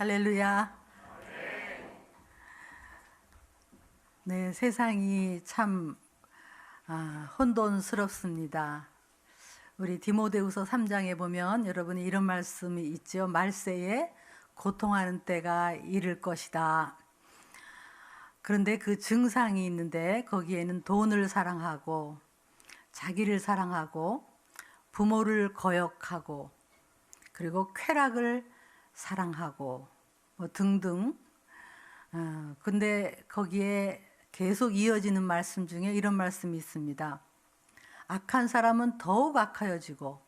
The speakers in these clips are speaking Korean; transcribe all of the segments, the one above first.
할렐루야. 네, 세상이 참 혼돈스럽습니다. 우리 디모데후서 3장에 보면 여러분이 이런 말씀이 있죠. 말세에 고통하는 때가 이를 것이다. 그런데 그 증상이 있는데 거기에는 돈을 사랑하고 자기를 사랑하고 부모를 거역하고 그리고 쾌락을 사랑하고 뭐 등등. 근데 거기에 계속 이어지는 말씀 중에 이런 말씀이 있습니다. 악한 사람은 더욱 악하여지고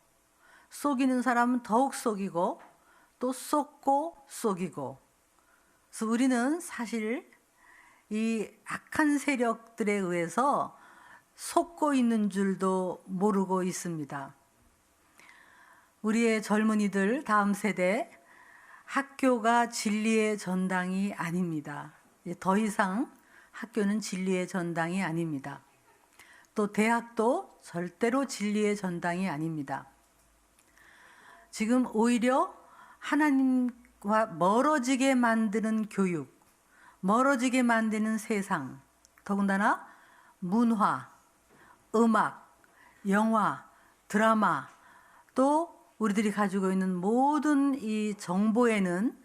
속이는 사람은 더욱 속이고 또 속고 속이고. 그래서 우리는 사실 이 악한 세력들에 의해서 속고 있는 줄도 모르고 있습니다. 우리의 젊은이들, 다음 세대, 학교가 진리의 전당이 아닙니다. 더 이상 학교는 진리의 전당이 아닙니다. 또 대학도 절대로 진리의 전당이 아닙니다. 지금 오히려 하나님과 멀어지게 만드는 교육, 멀어지게 만드는 세상, 더군다나 문화, 음악, 영화, 드라마, 또 우리들이 가지고 있는 모든 이 정보에는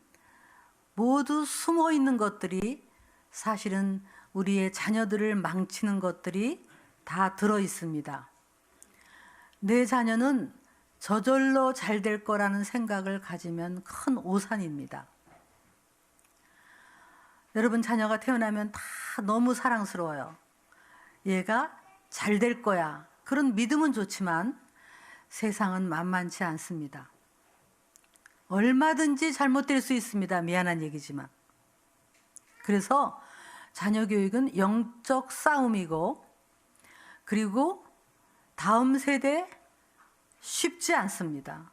모두 숨어 있는 것들이 사실은 우리의 자녀들을 망치는 것들이 다 들어 있습니다. 내 자녀는 저절로 잘 될 거라는 생각을 가지면 큰 오산입니다. 여러분 자녀가 태어나면 다 너무 사랑스러워요. 얘가 잘 될 거야. 그런 믿음은 좋지만 세상은 만만치 않습니다. 얼마든지 잘못될 수 있습니다. 미안한 얘기지만. 그래서 자녀 교육은 영적 싸움이고 그리고 다음 세대 쉽지 않습니다.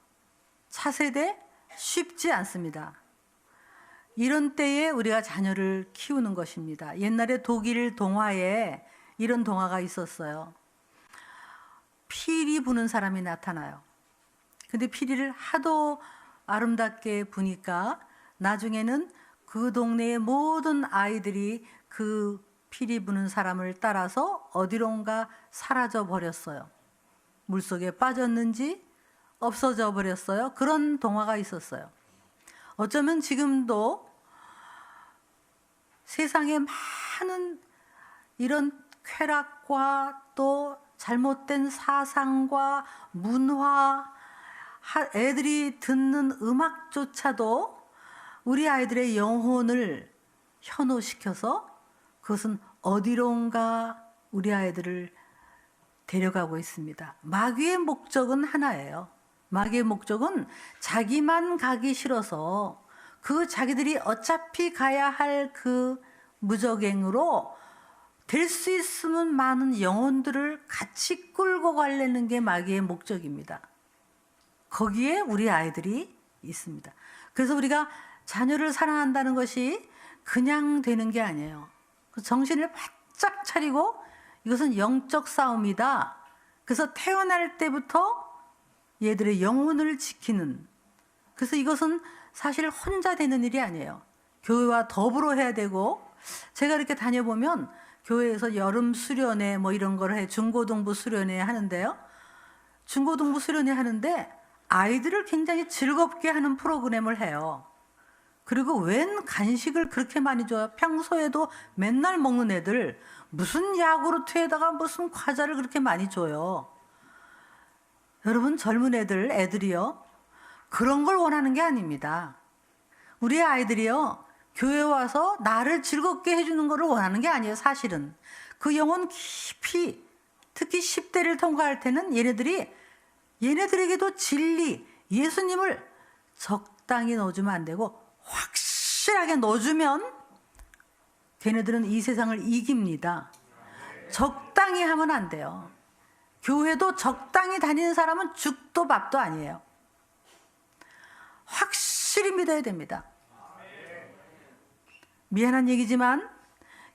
차세대 쉽지 않습니다. 이런 때에 우리가 자녀를 키우는 것입니다. 옛날에 독일 동화에 이런 동화가 있었어요. 피리 부는 사람이 나타나요. 근데 피리를 하도 아름답게 부니까 나중에는 그 동네의 모든 아이들이 그 피리 부는 사람을 따라서 어디론가 사라져 버렸어요. 물속에 빠졌는지 없어져 버렸어요. 그런 동화가 있었어요. 어쩌면 지금도 세상에 많은 이런 쾌락과 또 잘못된 사상과 문화, 애들이 듣는 음악조차도 우리 아이들의 영혼을 현혹시켜서 그것은 어디론가 우리 아이들을 데려가고 있습니다. 마귀의 목적은 하나예요. 마귀의 목적은 자기만 가기 싫어서 그 자기들이 어차피 가야 할 그 무적행으로 될 수 있으면 많은 영혼들을 같이 끌고 가려는 게 마귀의 목적입니다. 거기에 우리 아이들이 있습니다. 그래서 우리가 자녀를 사랑한다는 것이 그냥 되는 게 아니에요. 정신을 바짝 차리고 이것은 영적 싸움이다. 그래서 태어날 때부터 얘들의 영혼을 지키는, 그래서 이것은 사실 혼자 되는 일이 아니에요. 교회와 더불어 해야 되고, 제가 이렇게 다녀보면 교회에서 여름 수련회 뭐 이런 걸 해, 중고등부 수련회 하는데요. 중고등부 수련회 하는데 아이들을 굉장히 즐겁게 하는 프로그램을 해요. 그리고 웬 간식을 그렇게 많이 줘요. 평소에도 맨날 먹는 애들 무슨 야구르트에다가 무슨 과자를 그렇게 많이 줘요. 여러분 젊은 애들이요, 그런 걸 원하는 게 아닙니다. 우리 아이들이요, 교회 와서 나를 즐겁게 해주는 것을 원하는 게 아니에요. 사실은 그 영혼 깊이, 특히 10대를 통과할 때는 얘네들에게도 진리, 예수님을 적당히 넣어주면 안 되고 확실하게 넣어주면 걔네들은 이 세상을 이깁니다. 적당히 하면 안 돼요. 교회도 적당히 다니는 사람은 죽도 밥도 아니에요. 확실히 믿어야 됩니다. 미안한 얘기지만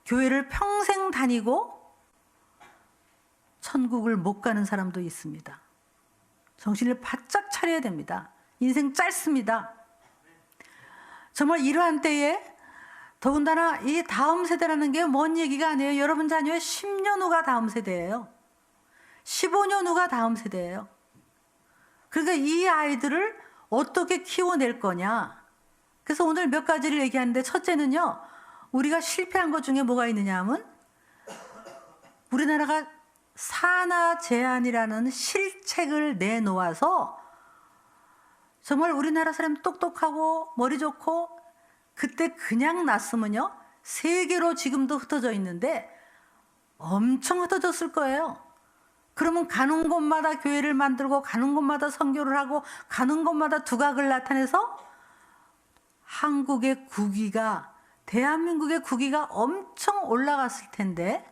교회를 평생 다니고 천국을 못 가는 사람도 있습니다. 정신을 바짝 차려야 됩니다. 인생 짧습니다. 정말 이러한 때에 더군다나 이 다음 세대라는 게 먼 얘기가 아니에요. 여러분 자녀의 10년 후가 다음 세대예요. 15년 후가 다음 세대예요. 그러니까 이 아이들을 어떻게 키워낼 거냐. 그래서 오늘 몇 가지를 얘기하는데, 첫째는요, 우리가 실패한 것 중에 뭐가 있느냐 하면, 우리나라가 산하 제한이라는 실책을 내놓아서 정말 우리나라 사람 똑똑하고 머리 좋고 그때 그냥 났으면요, 세계로 지금도 흩어져 있는데 엄청 흩어졌을 거예요. 그러면 가는 곳마다 교회를 만들고 가는 곳마다 선교를 하고 가는 곳마다 두각을 나타내서 한국의 국위가, 대한민국의 국위가 엄청 올라갔을 텐데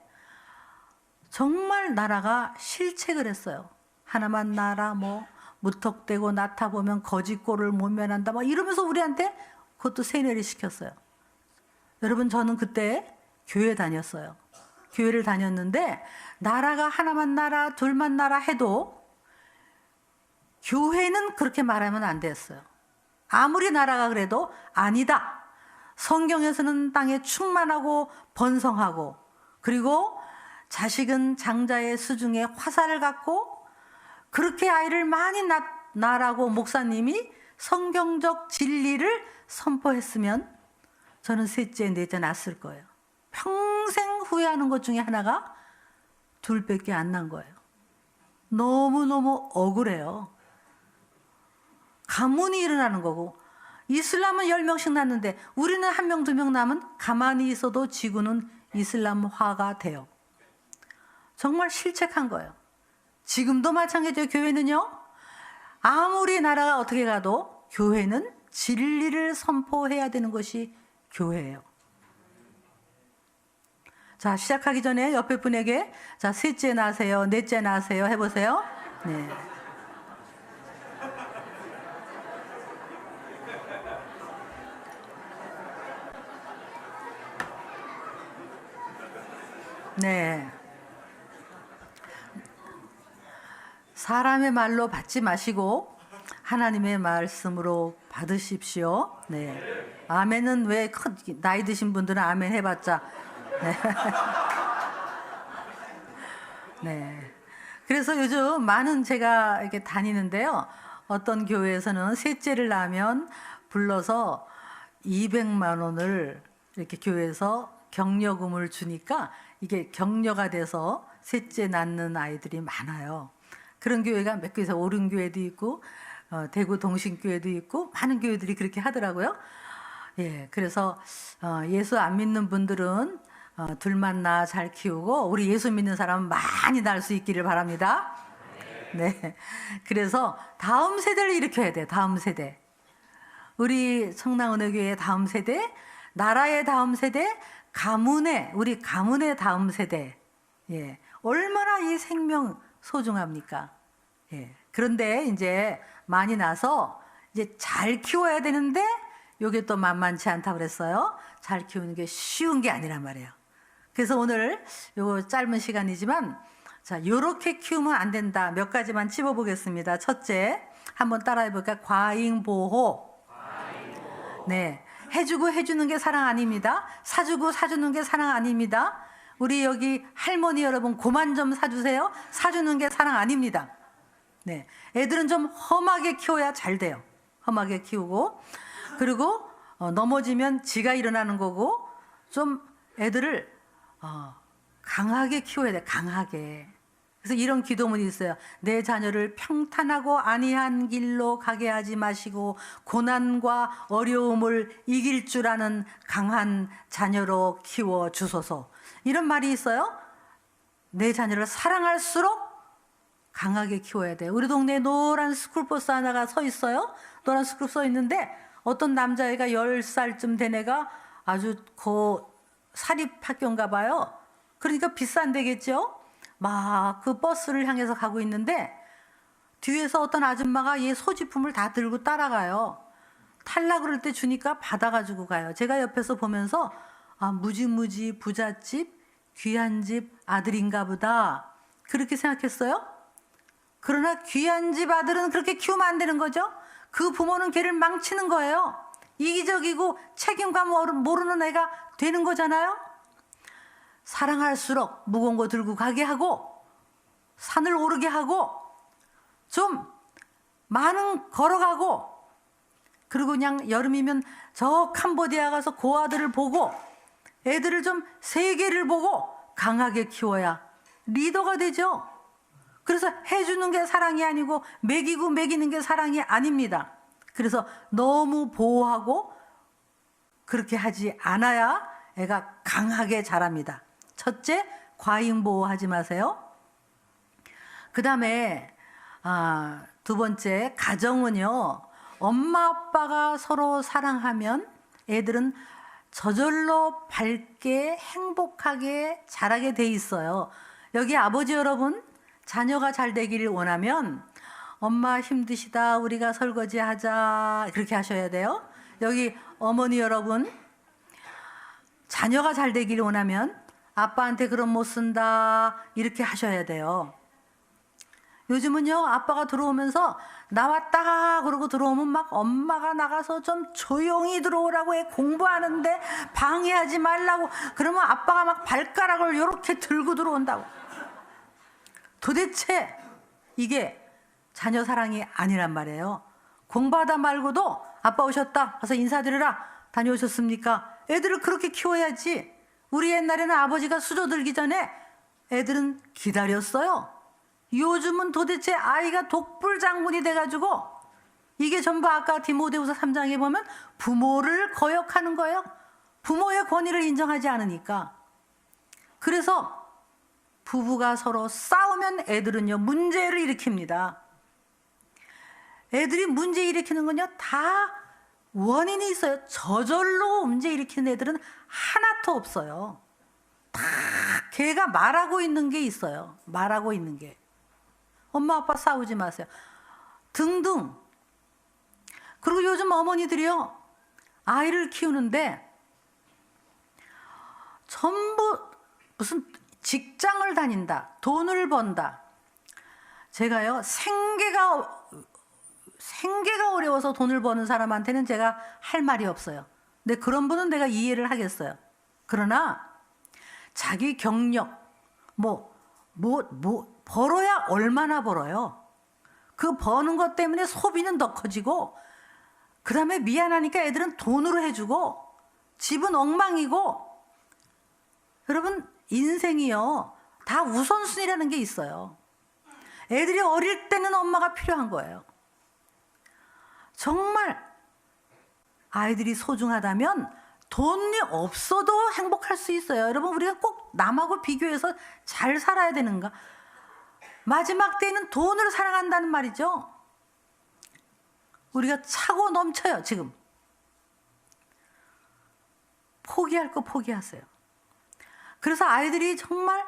정말 나라가 실책을 했어요. 하나만 나라 뭐 무턱대고 나타 보면 거짓골을 못 면한다 막 이러면서 우리한테 그것도 세뇌를 시켰어요. 여러분, 저는 그때 교회 다녔어요. 교회를 다녔는데 나라가 하나만 나라 둘만 나라 해도 교회는 그렇게 말하면 안 됐어요. 아무리 나라가 그래도 아니다. 성경에서는 땅에 충만하고 번성하고, 그리고 자식은 장자의 수중에 화살을 갖고, 그렇게 아이를 많이 낳으라고 목사님이 성경적 진리를 선포했으면 저는 셋째, 넷째 낳았을 거예요. 평생 후회하는 것 중에 하나가 둘밖에 안 난 거예요. 너무너무 억울해요. 가문이 일어나는 거고, 이슬람은 10명씩 낳는데 우리는 1명, 2명 낳으면 가만히 있어도 지구는 이슬람화가 돼요. 정말 실책한 거예요. 지금도 마찬가지예요. 교회는요, 아무리 나라가 어떻게 가도 교회는 진리를 선포해야 되는 것이 교회예요. 자, 시작하기 전에 옆에 분에게, 자, 셋째 낳으세요, 넷째 낳으세요 해보세요. 네. 네. 사람의 말로 받지 마시고 하나님의 말씀으로 받으십시오. 네. 아멘은 왜 나이 드신 분들은 아멘 해봤자. 네. 네. 그래서 요즘 많은 제가 이렇게 다니는데요. 어떤 교회에서는 셋째를 낳으면 불러서 200만 원을 이렇게 교회에서 격려금을 주니까 이게 격려가 돼서 셋째 낳는 아이들이 많아요. 그런 교회가 몇 교회에서 오른교회도 있고 대구 동신교회도 있고 많은 교회들이 그렇게 하더라고요. 예, 그래서 예수 안 믿는 분들은 둘만 낳아 잘 키우고 우리 예수 믿는 사람은 많이 낳을 수 있기를 바랍니다. 네, 그래서 다음 세대를 일으켜야 돼요. 다음 세대. 우리 청랑은혜교회의 다음 세대, 나라의 다음 세대, 우리 가문의 다음 세대. 예, 얼마나 이 생명 소중합니까? 예. 그런데 이제 많이 나서 이제 잘 키워야 되는데 이게 또 만만치 않다고 그랬어요. 잘 키우는 게 쉬운 게 아니란 말이에요. 그래서 오늘 요 짧은 시간이지만, 자, 요렇게 키우면 안 된다. 몇 가지만 짚어보겠습니다. 첫째, 한번 따라해 볼까요? 과잉보호. 네. 해주고 해주는 게 사랑 아닙니다. 사주고 사주는 게 사랑 아닙니다. 우리 여기 할머니 여러분, 그만 좀 사주세요. 사주는 게 사랑 아닙니다. 네. 애들은 좀 험하게 키워야 잘 돼요. 험하게 키우고. 그리고 넘어지면 지가 일어나는 거고, 좀 애들을 강하게 키워야 돼. 강하게. 그래서 이런 기도문이 있어요. 내 자녀를 평탄하고 안이한 길로 가게 하지 마시고 고난과 어려움을 이길 줄 아는 강한 자녀로 키워 주소서. 이런 말이 있어요. 내 자녀를 사랑할수록 강하게 키워야 돼요. 우리 동네에 노란 스쿨버스 하나가 서 있어요. 노란 스쿨버스 서 있는데 어떤 남자애가 10살쯤 된 애가 아주 사립학교인가 봐요. 그러니까 비싼 데겠죠. 막 그 버스를 향해서 가고 있는데 뒤에서 어떤 아줌마가 얘 소지품을 다 들고 따라가요. 탈락 그럴 때 주니까 받아가지고 가요. 제가 옆에서 보면서 무지무지 부잣집 귀한 집 아들인가 보다 그렇게 생각했어요. 그러나 귀한 집 아들은 그렇게 키우면 안 되는 거죠. 그 부모는 걔를 망치는 거예요. 이기적이고 책임감 모르는 애가 되는 거잖아요. 사랑할수록 무거운 거 들고 가게 하고 산을 오르게 하고 좀 많은 걸어가고, 그리고 그냥 여름이면 저 캄보디아 가서 고아들을 보고 애들을 좀 세계를 보고 강하게 키워야 리더가 되죠. 그래서 해주는 게 사랑이 아니고 먹이고 먹이는 게 사랑이 아닙니다. 그래서 너무 보호하고 그렇게 하지 않아야 애가 강하게 자랍니다. 첫째, 과잉 보호하지 마세요. 그 다음에 두 번째, 가정은요, 엄마 아빠가 서로 사랑하면 애들은 저절로 밝게 행복하게 자라게 돼 있어요. 여기 아버지 여러분, 자녀가 잘 되기를 원하면 엄마 힘드시다, 우리가 설거지 하자, 그렇게 하셔야 돼요. 여기 어머니 여러분, 자녀가 잘 되기를 원하면 아빠한테 그런 못 쓴다, 이렇게 하셔야 돼요. 요즘은요, 아빠가 들어오면서 나왔다 그러고 들어오면 막 엄마가 나가서 좀 조용히 들어오라고 해, 공부하는데 방해하지 말라고. 그러면 아빠가 막 발가락을 이렇게 들고 들어온다고. 도대체 이게 자녀 사랑이 아니란 말이에요. 공부하다 말고도 아빠 오셨다, 가서 인사드려라, 다녀오셨습니까? 애들을 그렇게 키워야지. 우리 옛날에는 아버지가 수저 들기 전에 애들은 기다렸어요. 요즘은 도대체 아이가 독불장군이 돼가지고 이게 전부 아까 디모데후서 3장에 보면 부모를 거역하는 거예요. 부모의 권위를 인정하지 않으니까. 그래서 부부가 서로 싸우면 애들은요, 문제를 일으킵니다. 애들이 문제 일으키는 건요, 다 원인이 있어요. 저절로 문제 일으키는 애들은 하나도 없어요. 다 걔가 말하고 있는 게 있어요. 말하고 있는 게. 엄마 아빠 싸우지 마세요, 등등. 그리고 요즘 어머니들이요, 아이를 키우는데 전부 무슨 직장을 다닌다, 돈을 번다. 제가요, 생계가 어려워서 돈을 버는 사람한테는 제가 할 말이 없어요. 근데 그런 분은 내가 이해를 하겠어요. 그러나 자기 경력 벌어야 얼마나 벌어요. 그 버는 것 때문에 소비는 더 커지고, 그 다음에 미안하니까 애들은 돈으로 해주고, 집은 엉망이고. 여러분, 인생이요, 다 우선순위라는 게 있어요. 애들이 어릴 때는 엄마가 필요한 거예요. 정말 아이들이 소중하다면 돈이 없어도 행복할 수 있어요. 여러분, 우리가 꼭 남하고 비교해서 잘 살아야 되는가? 마지막 때는 돈을 사랑한다는 말이죠. 우리가 차고 넘쳐요. 지금 포기할 거 포기하세요. 그래서 아이들이 정말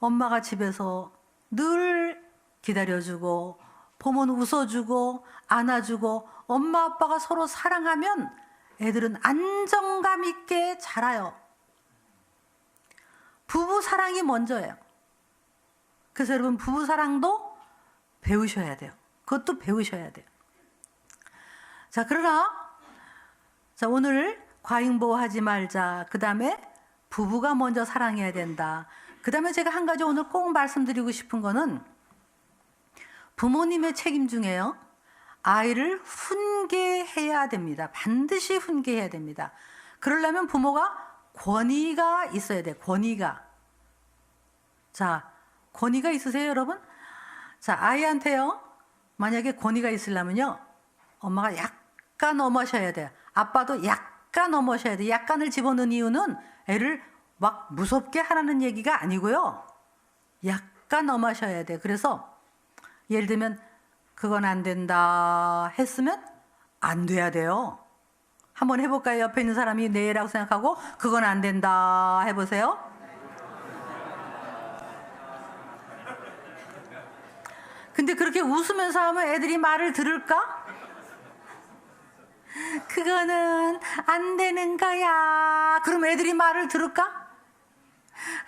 엄마가 집에서 늘 기다려주고, 보면 웃어주고, 안아주고, 엄마 아빠가 서로 사랑하면 애들은 안정감 있게 자라요. 부부 사랑이 먼저예요. 그래서 여러분, 부부 사랑도 배우셔야 돼요. 그것도 배우셔야 돼요. 자, 그러나 오늘 과잉보호하지 말자, 그 다음에 부부가 먼저 사랑해야 된다. 그 다음에 제가 한 가지 오늘 꼭 말씀드리고 싶은 거는, 부모님의 책임 중에요, 아이를 훈계해야 됩니다. 반드시 훈계해야 됩니다. 그러려면 부모가 권위가 있어야 돼요. 권위가. 자, 권위가 있으세요, 여러분? 자, 아이한테요, 만약에 권위가 있으려면요, 엄마가 약간 넘어셔야 돼요. 아빠도 약간 넘어셔야 돼요. 약간을 집어넣은 이유는 애를 막 무섭게 하라는 얘기가 아니고요, 약간 넘어셔야 돼요. 그래서 예를 들면 그건 안 된다 했으면 안 돼야 돼요. 한번 해볼까요? 옆에 있는 사람이 네라고 생각하고 그건 안 된다 해보세요. 근데 그렇게 웃으면서 하면 애들이 말을 들을까? 그거는 안 되는 거야. 그럼 애들이 말을 들을까?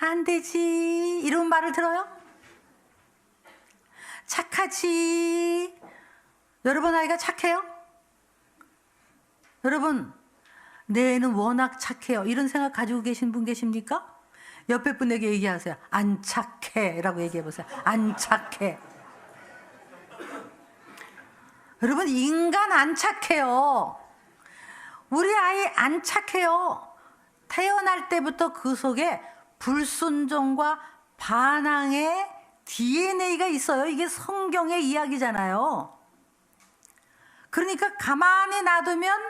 안 되지. 이런 말을 들어요? 착하지. 여러분 아이가 착해요? 여러분, 내 애는 워낙 착해요. 이런 생각 가지고 계신 분 계십니까? 옆에 분에게 얘기하세요. 안 착해 라고 얘기해 보세요. 안 착해. 여러분, 인간 안 착해요. 우리 아이 안 착해요. 태어날 때부터 그 속에 불순종과 반항의 DNA가 있어요. 이게 성경의 이야기잖아요. 그러니까 가만히 놔두면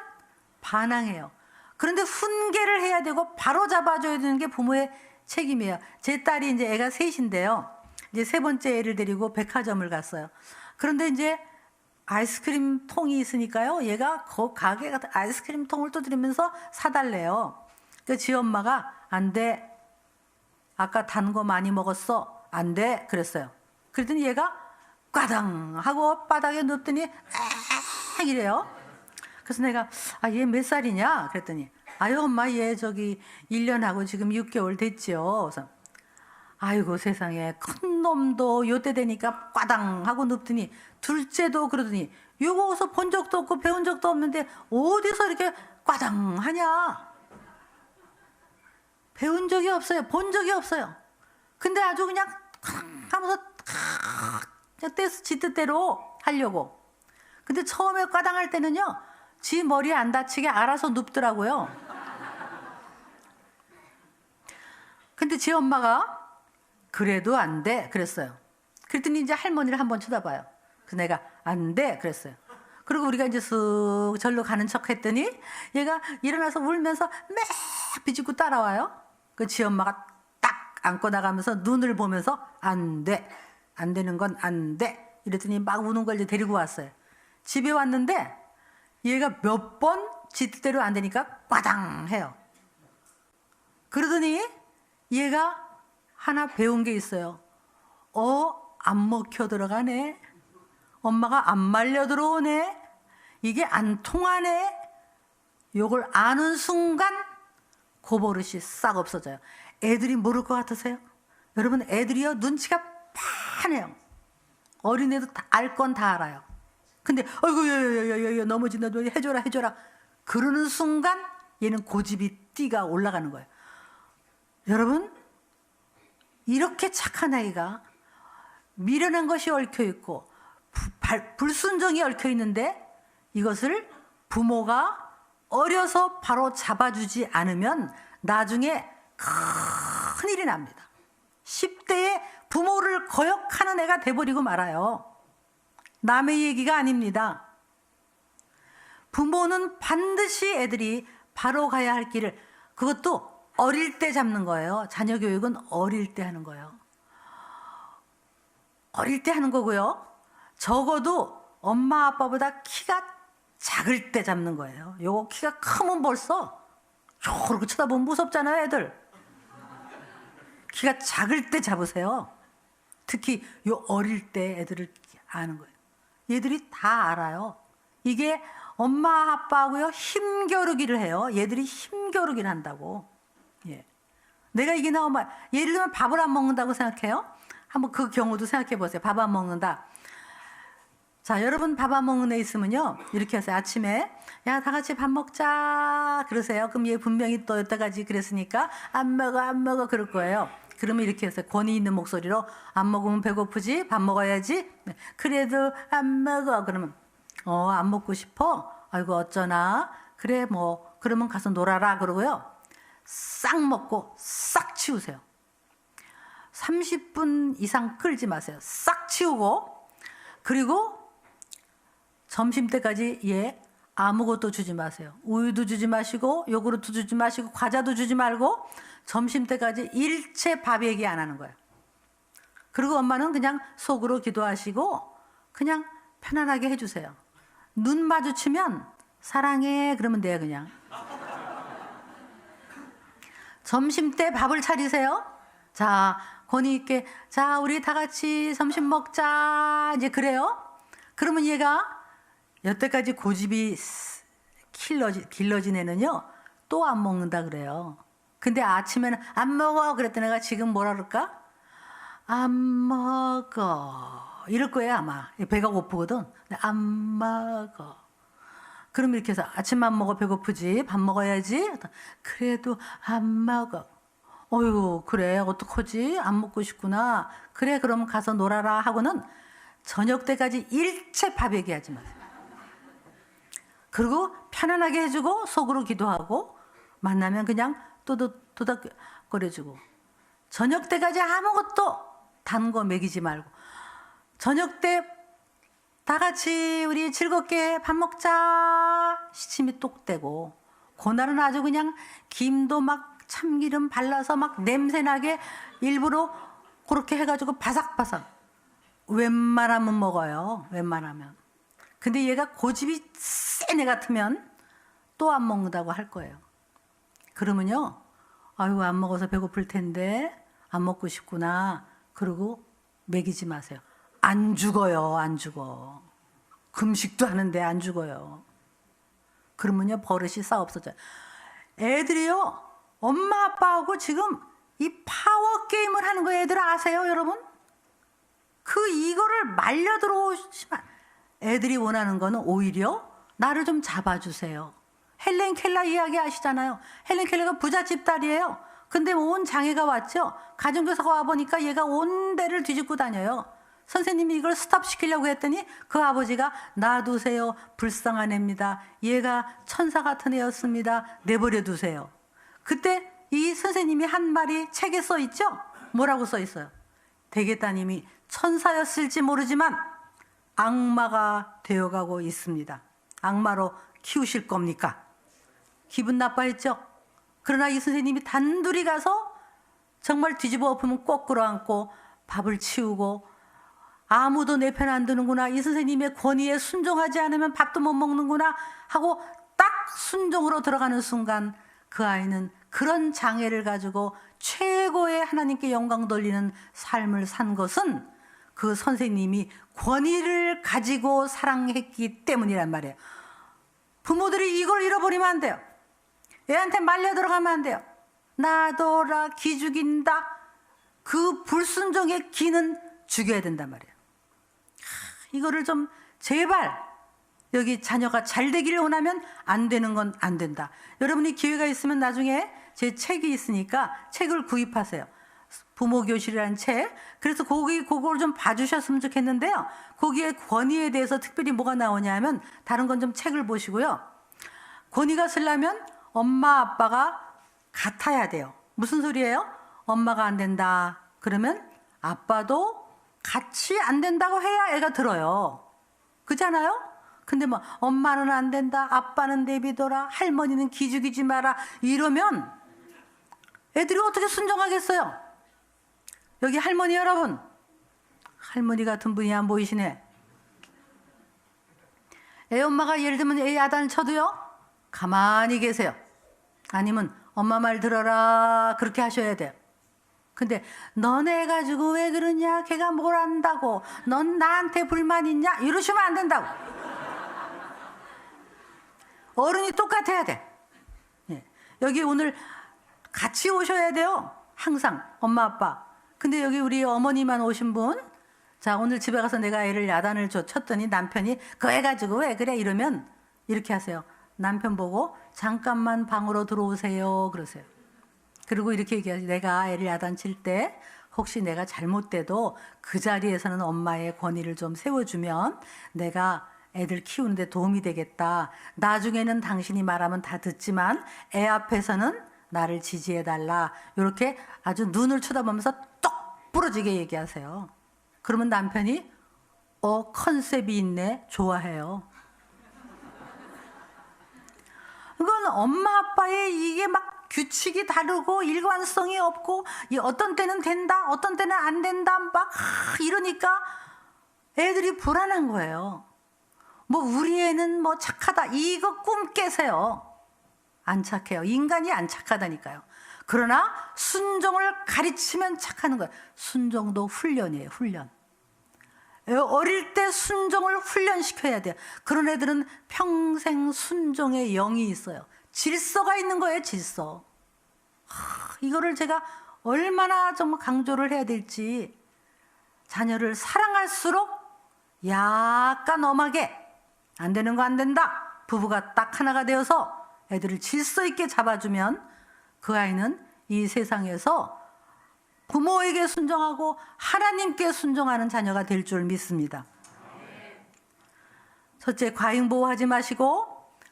반항해요. 그런데 훈계를 해야 되고 바로 잡아줘야 되는 게 부모의 책임이에요. 제 딸이 이제 애가 셋인데요. 이제 세 번째 애를 데리고 백화점을 갔어요. 그런데 이제 아이스크림 통이 있으니까요. 얘가 그 가게 가서 아이스크림 통을 두드리면서 사달래요. 그 지 엄마가 안 돼. 아까 단 거 많이 먹었어. 안 돼. 그랬어요. 그랬더니 얘가 꽈당 하고 바닥에 눕더니 아 이래요. 그래서 내가 얘 몇 살이냐? 그랬더니 아유 엄마 얘 저기 1년하고 지금 6개월 됐지요. 그래서 아이고 세상에 큰 놈도 요때 되니까 꽈당 하고 눕더니 둘째도 그러더니 요거 어디서 본 적도 없고 배운 적도 없는데 어디서 이렇게 꽈당 하냐? 배운 적이 없어요. 본 적이 없어요. 근데 아주 그냥 하면서 지 뜻대로 하려고. 근데 처음에 꽈당할 때는요. 지 머리에 안 다치게 알아서 눕더라고요. 근데 지 엄마가 그래도 안 돼 그랬어요. 그랬더니 이제 할머니를 한번 쳐다봐요. 그래서 내가 안 돼 그랬어요. 그리고 우리가 이제 쓱 절로 가는 척 했더니 얘가 일어나서 울면서 막 비집고 따라와요. 그 지 엄마가 딱 안고 나가면서 눈을 보면서 안 돼. 안 되는 건 안 돼. 이랬더니 막 우는 걸 이제 데리고 왔어요. 집에 왔는데 얘가 몇 번 지 뜻대로 안 되니까 꽈당 해요. 그러더니 얘가 하나 배운 게 있어요. 안 먹혀 들어가네. 엄마가 안 말려 들어오네. 이게 안 통하네. 요걸 아는 순간 그 버릇이 싹 없어져요. 애들이 모를 것 같으세요? 여러분 애들이요 눈치가 파네요. 어린애도 알 건 다 알아요. 근데 아이고 야 넘어진다 해줘라 그러는 순간 얘는 고집이 띠가 올라가는 거예요. 여러분 이렇게 착한 아이가 미련한 것이 얽혀 있고 불순종이 얽혀 있는데 이것을 부모가 어려서 바로 잡아주지 않으면 나중에 큰일이 납니다. 10대에 부모를 거역하는 애가 돼버리고 말아요. 남의 얘기가 아닙니다. 부모는 반드시 애들이 바로 가야 할 길을 그것도 어릴 때 잡는 거예요. 자녀 교육은 어릴 때 하는 거예요. 어릴 때 하는 거고요. 적어도 엄마 아빠보다 키가 작을 때 잡는 거예요. 요거 키가 크면 벌써 저렇게 쳐다보면 무섭잖아요, 애들. 키가 작을 때 잡으세요. 특히 요 어릴 때 애들을 아는 거예요. 얘들이 다 알아요. 이게 엄마 아빠하고요 힘겨루기를 해요. 얘들이 힘겨루기를 한다고. 예. 내가 이게 나오면 예를 들면 밥을 안 먹는다고 생각해요. 한번 그 경우도 생각해 보세요. 밥 안 먹는다. 자, 여러분 밥 안 먹는 애 있으면요 이렇게 하세요. 아침에 야 다 같이 밥 먹자 그러세요. 그럼 얘 분명히 또 여태까지 그랬으니까 안 먹어 그럴 거예요. 그러면 이렇게 해서 권위 있는 목소리로 안 먹으면 배고프지 밥 먹어야지. 그래도 안 먹어 그러면 안 먹고 싶어? 아이고 어쩌나 그래 뭐 그러면 가서 놀아라 그러고요. 싹 먹고 싹 치우세요. 30분 이상 끌지 마세요. 싹 치우고 그리고 점심때까지 얘 아무것도 주지 마세요. 우유도 주지 마시고 요구르트 주지 마시고 과자도 주지 말고 점심때까지 일체 밥 얘기 안 하는 거예요. 그리고 엄마는 그냥 속으로 기도하시고 그냥 편안하게 해주세요. 눈 마주치면 사랑해 그러면 돼요. 그냥 점심때 밥을 차리세요. 자 권위 있게 자 우리 다 같이 점심 먹자 이제 그래요. 그러면 얘가 여태까지 고집이 길러진 애는요 또 안 먹는다 그래요. 근데 아침에는 안 먹어 그랬더니 내가 지금 뭐라 그럴까? 안 먹어 이럴 거예요 아마. 배가 고프거든. 안 먹어. 그럼 이렇게 해서 아침만 먹어 배고프지 밥 먹어야지. 그래도 안 먹어. 어휴 그래 어떡하지 안 먹고 싶구나. 그래 그럼 가서 놀아라 하고는 저녁 때까지 일체 밥 얘기하지 마세요. 그리고 편안하게 해주고 속으로 기도하고 만나면 그냥 토닥거려주고 저녁 때까지 아무것도 단 거 먹이지 말고 저녁 때 다 같이 우리 즐겁게 밥 먹자 시침이 똑 떼고 그날은 아주 그냥 김도 막 참기름 발라서 막 냄새나게 일부러 그렇게 해가지고 바삭바삭 웬만하면 먹어요. 웬만하면. 근데 얘가 고집이 센 애 같으면 또 안 먹는다고 할 거예요. 그러면요 아유 안 먹어서 배고플 텐데 안 먹고 싶구나 그러고 먹이지 마세요. 안 죽어요. 안 죽어. 금식도 하는데 안 죽어요. 그러면요 버릇이 싹 없어져요. 애들이요 엄마 아빠하고 지금 이 파워 게임을 하는 거 애들 아세요 여러분? 이거를 말려 들어오시면 애들이 원하는 거는 오히려 나를 좀 잡아주세요. 헬렌 켈러 이야기 아시잖아요. 헬렌 켈러가 부잣집 딸이에요. 근데 온 장애가 왔죠. 가정교사가 와보니까 얘가 온 데를 뒤집고 다녀요. 선생님이 이걸 스탑시키려고 했더니 그 아버지가 놔두세요. 불쌍한 애입니다. 얘가 천사 같은 애였습니다. 내버려 두세요. 그때 이 선생님이 한 말이 책에 써 있죠? 뭐라고 써 있어요? 대개 따님이 천사였을지 모르지만 악마가 되어가고 있습니다. 악마로 키우실 겁니까? 기분 나빠했죠? 그러나 이 선생님이 단둘이 가서 정말 뒤집어 엎으면 꼭 끌어안고 밥을 치우고 아무도 내 편 안 드는구나. 이 선생님의 권위에 순종하지 않으면 밥도 못 먹는구나 하고 딱 순종으로 들어가는 순간 그 아이는 그런 장애를 가지고 최고의 하나님께 영광 돌리는 삶을 산 것은 그 선생님이 권위를 가지고 사랑했기 때문이란 말이에요. 부모들이 이걸 잃어버리면 안 돼요. 애한테 말려 들어가면 안 돼요. 놔둬라 기죽인다. 그 불순종의 기는 죽여야 된단 말이에요. 이거를 좀 제발 여기 자녀가 잘 되기를 원하면 안 되는 건 안 된다. 여러분이 기회가 있으면 나중에 제 책이 있으니까 책을 구입하세요. 부모교실이라는 책. 그래서 그걸 좀 봐주셨으면 좋겠는데요. 거기에 권위에 대해서 특별히 뭐가 나오냐면 다른 건 좀 책을 보시고요. 권위가 쓰려면 엄마 아빠가 같아야 돼요. 무슨 소리예요? 엄마가 안 된다. 그러면 아빠도 같이 안 된다고 해야 애가 들어요. 그잖아요? 근데 뭐 엄마는 안 된다. 아빠는 내비둬라. 할머니는 기죽이지 마라. 이러면 애들이 어떻게 순종하겠어요? 여기 할머니 여러분. 할머니 같은 분이 안 보이시네. 애 엄마가 예를 들면 애 야단을 쳐도요. 가만히 계세요. 아니면 엄마 말 들어라. 그렇게 하셔야 돼요. 근데 너네 가지고 왜 그러냐? 걔가 뭘 안다고? 넌 나한테 불만 있냐? 이러시면 안 된다고. 어른이 똑같아야 돼. 예. 여기 오늘 같이 오셔야 돼요. 항상 엄마 아빠. 근데 여기 우리 어머니만 오신 분. 자 오늘 집에 가서 내가 애를 야단을 쳤더니 남편이 그거 해가지고 왜 그래? 이러면 이렇게 하세요. 남편 보고 잠깐만 방으로 들어오세요. 그러세요. 그리고 이렇게 얘기하지. 내가 애를 야단칠 때 혹시 내가 잘못돼도 그 자리에서는 엄마의 권위를 좀 세워주면 내가 애들 키우는데 도움이 되겠다. 나중에는 당신이 말하면 다 듣지만 애 앞에서는 나를 지지해달라. 이렇게 아주 눈을 쳐다보면서 똑 부러지게 얘기하세요. 그러면 남편이 컨셉이 있네. 좋아해요. 그건 엄마 아빠의 이게 막 규칙이 다르고 일관성이 없고 어떤 때는 된다 어떤 때는 안 된다 막 이러니까 애들이 불안한 거예요. 뭐 우리 애는 뭐 착하다 이거 꿈 깨세요. 안 착해요. 인간이 안 착하다니까요. 그러나 순종을 가르치면 착하는 거예요. 순종도 훈련이에요. 훈련. 어릴 때 순종을 훈련시켜야 돼요. 그런 애들은 평생 순종의 영이 있어요. 질서가 있는 거예요. 질서. 이거를 제가 얼마나 정말 강조를 해야 될지. 자녀를 사랑할수록 약간 엄하게 안 되는 거 안 된다. 부부가 딱 하나가 되어서 애들을 질서 있게 잡아주면 그 아이는 이 세상에서 부모에게 순종하고 하나님께 순종하는 자녀가 될 줄 믿습니다. 첫째, 과잉보호하지 마시고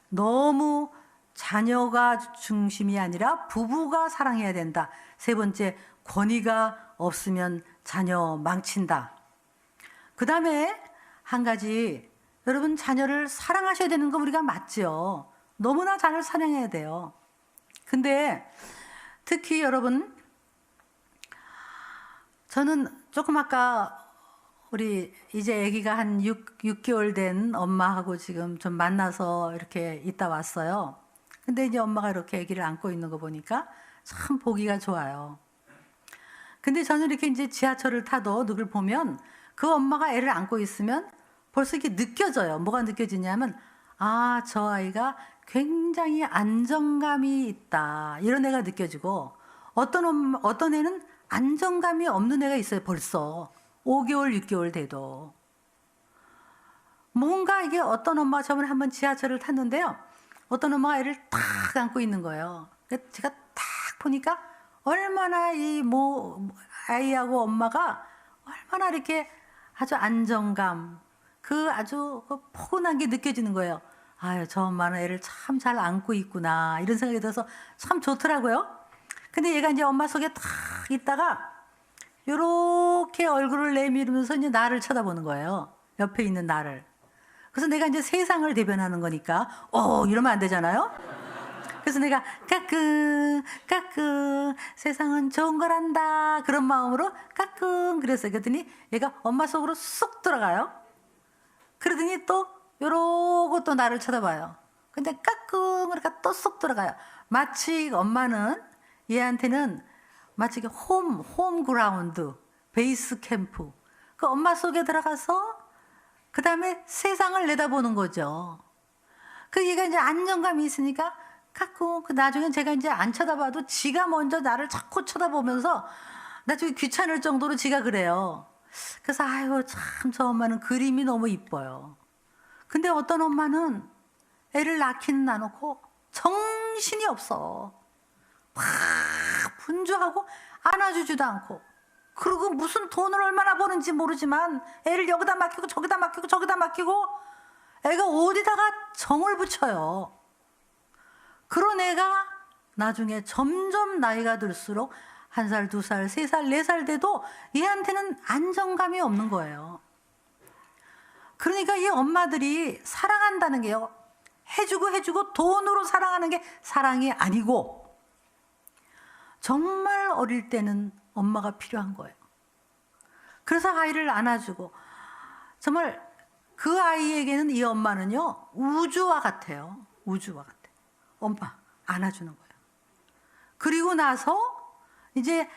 너무 자녀가 중심이 아니라 부부가 사랑해야 된다. 세 번째, 권위가 없으면 자녀 망친다. 그 다음에 한 가지, 여러분 자녀를 사랑하셔야 되는 거 우리가 맞죠. 너무나 자녀를 사랑해야 돼요. 근데 특히 여러분, 저는 조금 아까 우리 이제 아기가 한 6개월 된 엄마하고 지금 좀 만나서 이렇게 있다 왔어요. 근데 이제 엄마가 이렇게 아기를 안고 있는 거 보니까 참 보기가 좋아요. 근데 저는 이렇게 이제 지하철을 타도 누굴 보면 그 엄마가 애를 안고 있으면 벌써 이렇게 느껴져요. 뭐가 느껴지냐면, 아, 저 아이가 굉장히 안정감이 있다. 이런 애가 느껴지고, 어떤 애는 안정감이 없는 애가 있어요. 벌써 5개월, 6개월 돼도. 뭔가 이게 어떤 엄마가 저번에 한번 지하철을 탔는데요. 어떤 엄마가 애를 탁 안고 있는 거예요. 제가 탁 보니까 얼마나 아이하고 엄마가 얼마나 이렇게 아주 안정감, 아주 포근한 게 느껴지는 거예요. 아유, 저 엄마는 애를 참 잘 안고 있구나. 이런 생각이 들어서 참 좋더라고요. 근데 얘가 이제 엄마 속에 탁 있다가 요렇게 얼굴을 내밀으면서 이제 나를 쳐다보는 거예요. 옆에 있는 나를. 그래서 내가 이제 세상을 대변하는 거니까, 이러면 안 되잖아요? 그래서 내가 까꿍, 까꿍, 세상은 좋은 거란다. 그런 마음으로 까꿍 그랬어요. 그랬더니 얘가 엄마 속으로 쏙 들어가요. 그러더니 또 요러고 또 나를 쳐다봐요. 근데 까꿍 그러니까 또 쏙 들어가요. 마치 엄마는 얘한테는 마치 홈 그라운드, 베이스 캠프. 그 엄마 속에 들어가서 그 다음에 세상을 내다보는 거죠. 그 얘가 이제 안정감이 있으니까 까꿍. 나중엔 제가 이제 안 쳐다봐도 지가 먼저 나를 자꾸 쳐다보면서 나중에 귀찮을 정도로 지가 그래요. 그래서 아유 참 저 엄마는 그림이 너무 이뻐요. 근데 어떤 엄마는 애를 낳기는 낳아놓고 정신이 없어. 막 분주하고 안아주지도 않고, 그리고 무슨 돈을 얼마나 버는지 모르지만 애를 여기다 맡기고 저기다 맡기고 저기다 맡기고 애가 어디다가 정을 붙여요. 그런 애가 나중에 점점 나이가 들수록 1살, 2살, 3살, 4살 돼도 얘한테는 안정감이 없는 거예요. 그러니까 이 엄마들이 사랑한다는 게요, 해주고 돈으로 사랑하는 게 사랑이 아니고 정말 어릴 때는 엄마가 필요한 거예요. 그래서 아이를 안아주고, 정말 그 아이에게는 이 엄마는요 우주와 같아요. 우주와 같아요. 엄마 안아주는 거예요. 그리고 나서 이제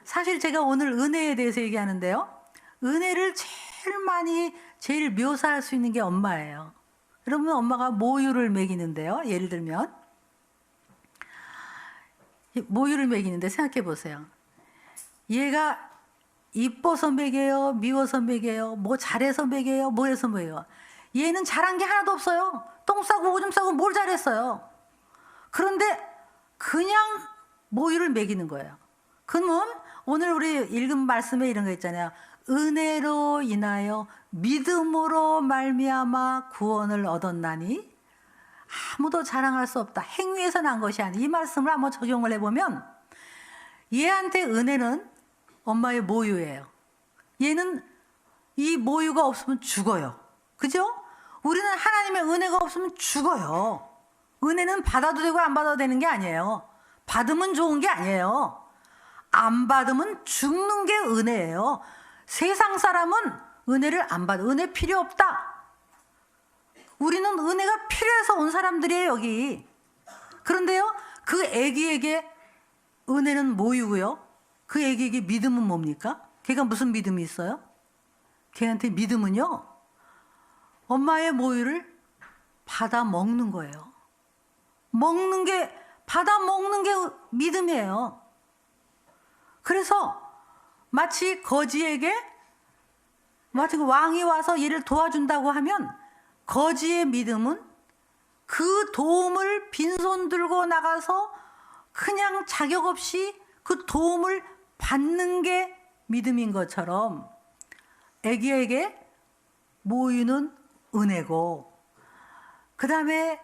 사실 제가 오늘 은혜에 대해서 얘기하는데요, 은혜를 제일 묘사할 수 있는 게 엄마예요. 여러분, 엄마가 모유를 먹이는데요, 예를 들면 모유를 먹이는데 생각해 보세요. 얘가 이뻐서 먹여요, 미워서 먹여요, 뭐 잘해서 먹여요, 뭐 해서 먹여요. 얘는 잘한 게 하나도 없어요. 똥 싸고 오줌 싸고 뭘 잘했어요. 그런데 그냥 모유를 먹이는 거예요. 그러면 오늘 우리 읽은 말씀에 이런 거 있잖아요. 은혜로 인하여 믿음으로 말미암아 구원을 얻었나니 아무도 자랑할 수 없다. 행위에서 난 것이 아니. 이 말씀을 한번 적용을 해보면 얘한테 은혜는 엄마의 모유예요. 얘는 이 모유가 없으면 죽어요. 그죠? 우리는 하나님의 은혜가 없으면 죽어요. 은혜는 받아도 되고 안 받아도 되는 게 아니에요. 받으면 좋은 게 아니에요. 안 받으면 죽는 게 은혜예요. 세상 사람은 은혜를 안 받아. 은혜 필요 없다. 우리는 은혜가 필요해서 온 사람들이에요, 여기. 그런데요, 그 애기에게 은혜는 모유고요, 그 애기에게 믿음은 뭡니까? 걔가 무슨 믿음이 있어요? 걔한테 믿음은요, 엄마의 모유를 받아 먹는 거예요. 받아 먹는 게 믿음이에요. 그래서 마치 거지에게, 마치 왕이 와서 얘를 도와준다고 하면 거지의 믿음은 도움을 빈손 들고 나가서 그냥 자격 없이 그 도움을 받는 게 믿음인 것처럼 애기에게 모유는 은혜고, 그 다음에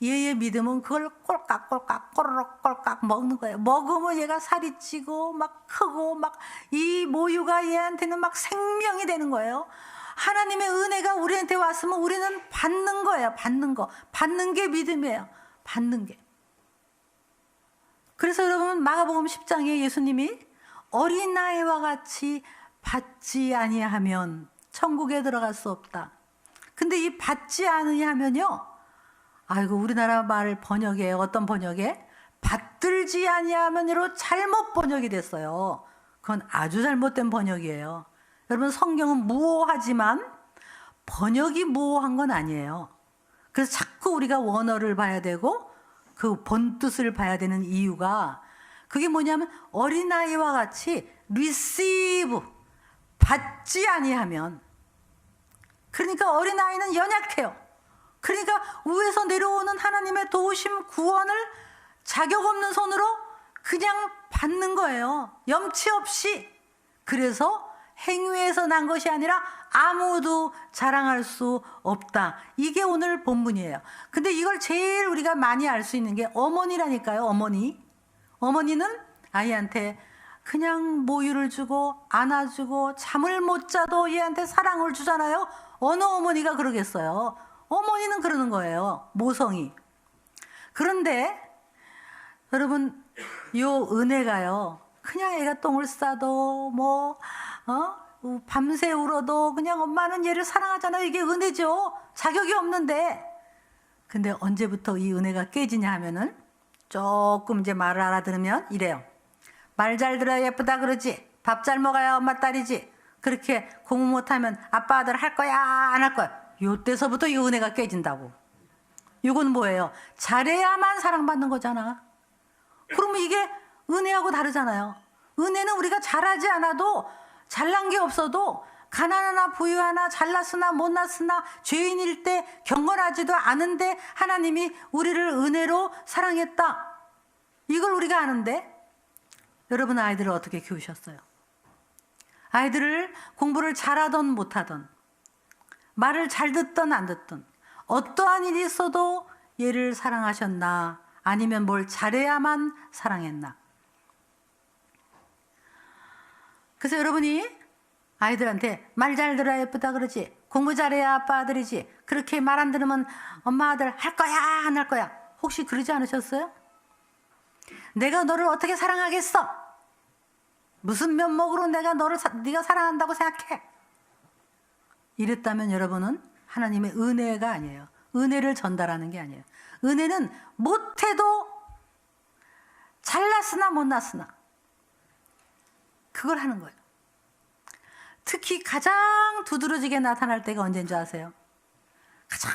얘의 믿음은 그걸 꼴깍꼴깍 꼬르륵 꼴깍 먹는 거예요. 먹으면 얘가 살이 찌고 막 크고 막 이 모유가 얘한테는 막 생명이 되는 거예요. 하나님의 은혜가 우리한테 왔으면 우리는 받는 거예요. 받는 거. 받는 게 믿음이에요. 받는 게. 그래서 여러분 마가복음 10장에 예수님이 어린아이와 같이 받지 아니하면 천국에 들어갈 수 없다. 근데 이 받지 않으냐면요, 아이고 우리나라 말 번역에 어떤 번역에 받들지 아니하면으로 잘못 번역이 됐어요. 그건 아주 잘못된 번역이에요. 여러분 성경은 무오하지만 번역이 무오한 건 아니에요. 그래서 자꾸 우리가 원어를 봐야 되고 그 본뜻을 봐야 되는 이유가 그게 뭐냐면 어린아이와 같이 receive, 받지 아니하면, 그러니까 어린아이는 연약해요. 그러니까 위에서 내려오는 하나님의 도우심 구원을 자격 없는 손으로 그냥 받는 거예요. 염치 없이. 그래서 행위에서 난 것이 아니라 아무도 자랑할 수 없다. 이게 오늘 본문이에요. 근데 이걸 제일 우리가 많이 알 수 있는 게 어머니라니까요. 어머니는 아이한테 그냥 모유를 주고 안아주고 잠을 못 자도 얘한테 사랑을 주잖아요. 어느 어머니가 그러겠어요. 어머니는 그러는 거예요. 모성이. 그런데 여러분 요 은혜가요, 그냥 애가 똥을 싸도 밤새 울어도 그냥 엄마는 얘를 사랑하잖아요. 이게 은혜죠. 자격이 없는데. 근데 언제부터 이 은혜가 깨지냐 하면은 조금 이제 말을 알아들으면 이래요. 말 잘 들어야 예쁘다 그러지. 밥 잘 먹어야 엄마 딸이지. 그렇게 공부 못하면 아빠 아들 할 거야 안 할 거야. 요때서부터 이 은혜가 깨진다고. 이건 뭐예요? 잘해야만 사랑받는 거잖아. 그러면 이게 은혜하고 다르잖아요. 은혜는 우리가 잘하지 않아도, 잘난 게 없어도, 가난하나 부유하나 잘났으나 못났으나 죄인일 때 경건하지도 않은데 하나님이 우리를 은혜로 사랑했다. 이걸 우리가 아는데 여러분 아이들을 어떻게 키우셨어요? 아이들을 공부를 잘하던 못하던, 말을 잘 듣던 안 듣던, 어떠한 일이 있어도 얘를 사랑하셨나? 아니면 뭘 잘해야만 사랑했나? 그래서 여러분이 아이들한테 말 잘 들어야 예쁘다 그러지, 공부 잘해야 아빠 아들이지, 그렇게 말 안 들으면 엄마 아들 할 거야 안 할 거야, 혹시 그러지 않으셨어요? 내가 너를 어떻게 사랑하겠어? 무슨 면목으로 내가 네가 사랑한다고 생각해? 이랬다면 여러분은 하나님의 은혜가 아니에요. 은혜를 전달하는 게 아니에요. 은혜는 못해도, 잘났으나 못났으나 그걸 하는 거예요. 특히 가장 두드러지게 나타날 때가 언제인 줄 아세요? 가장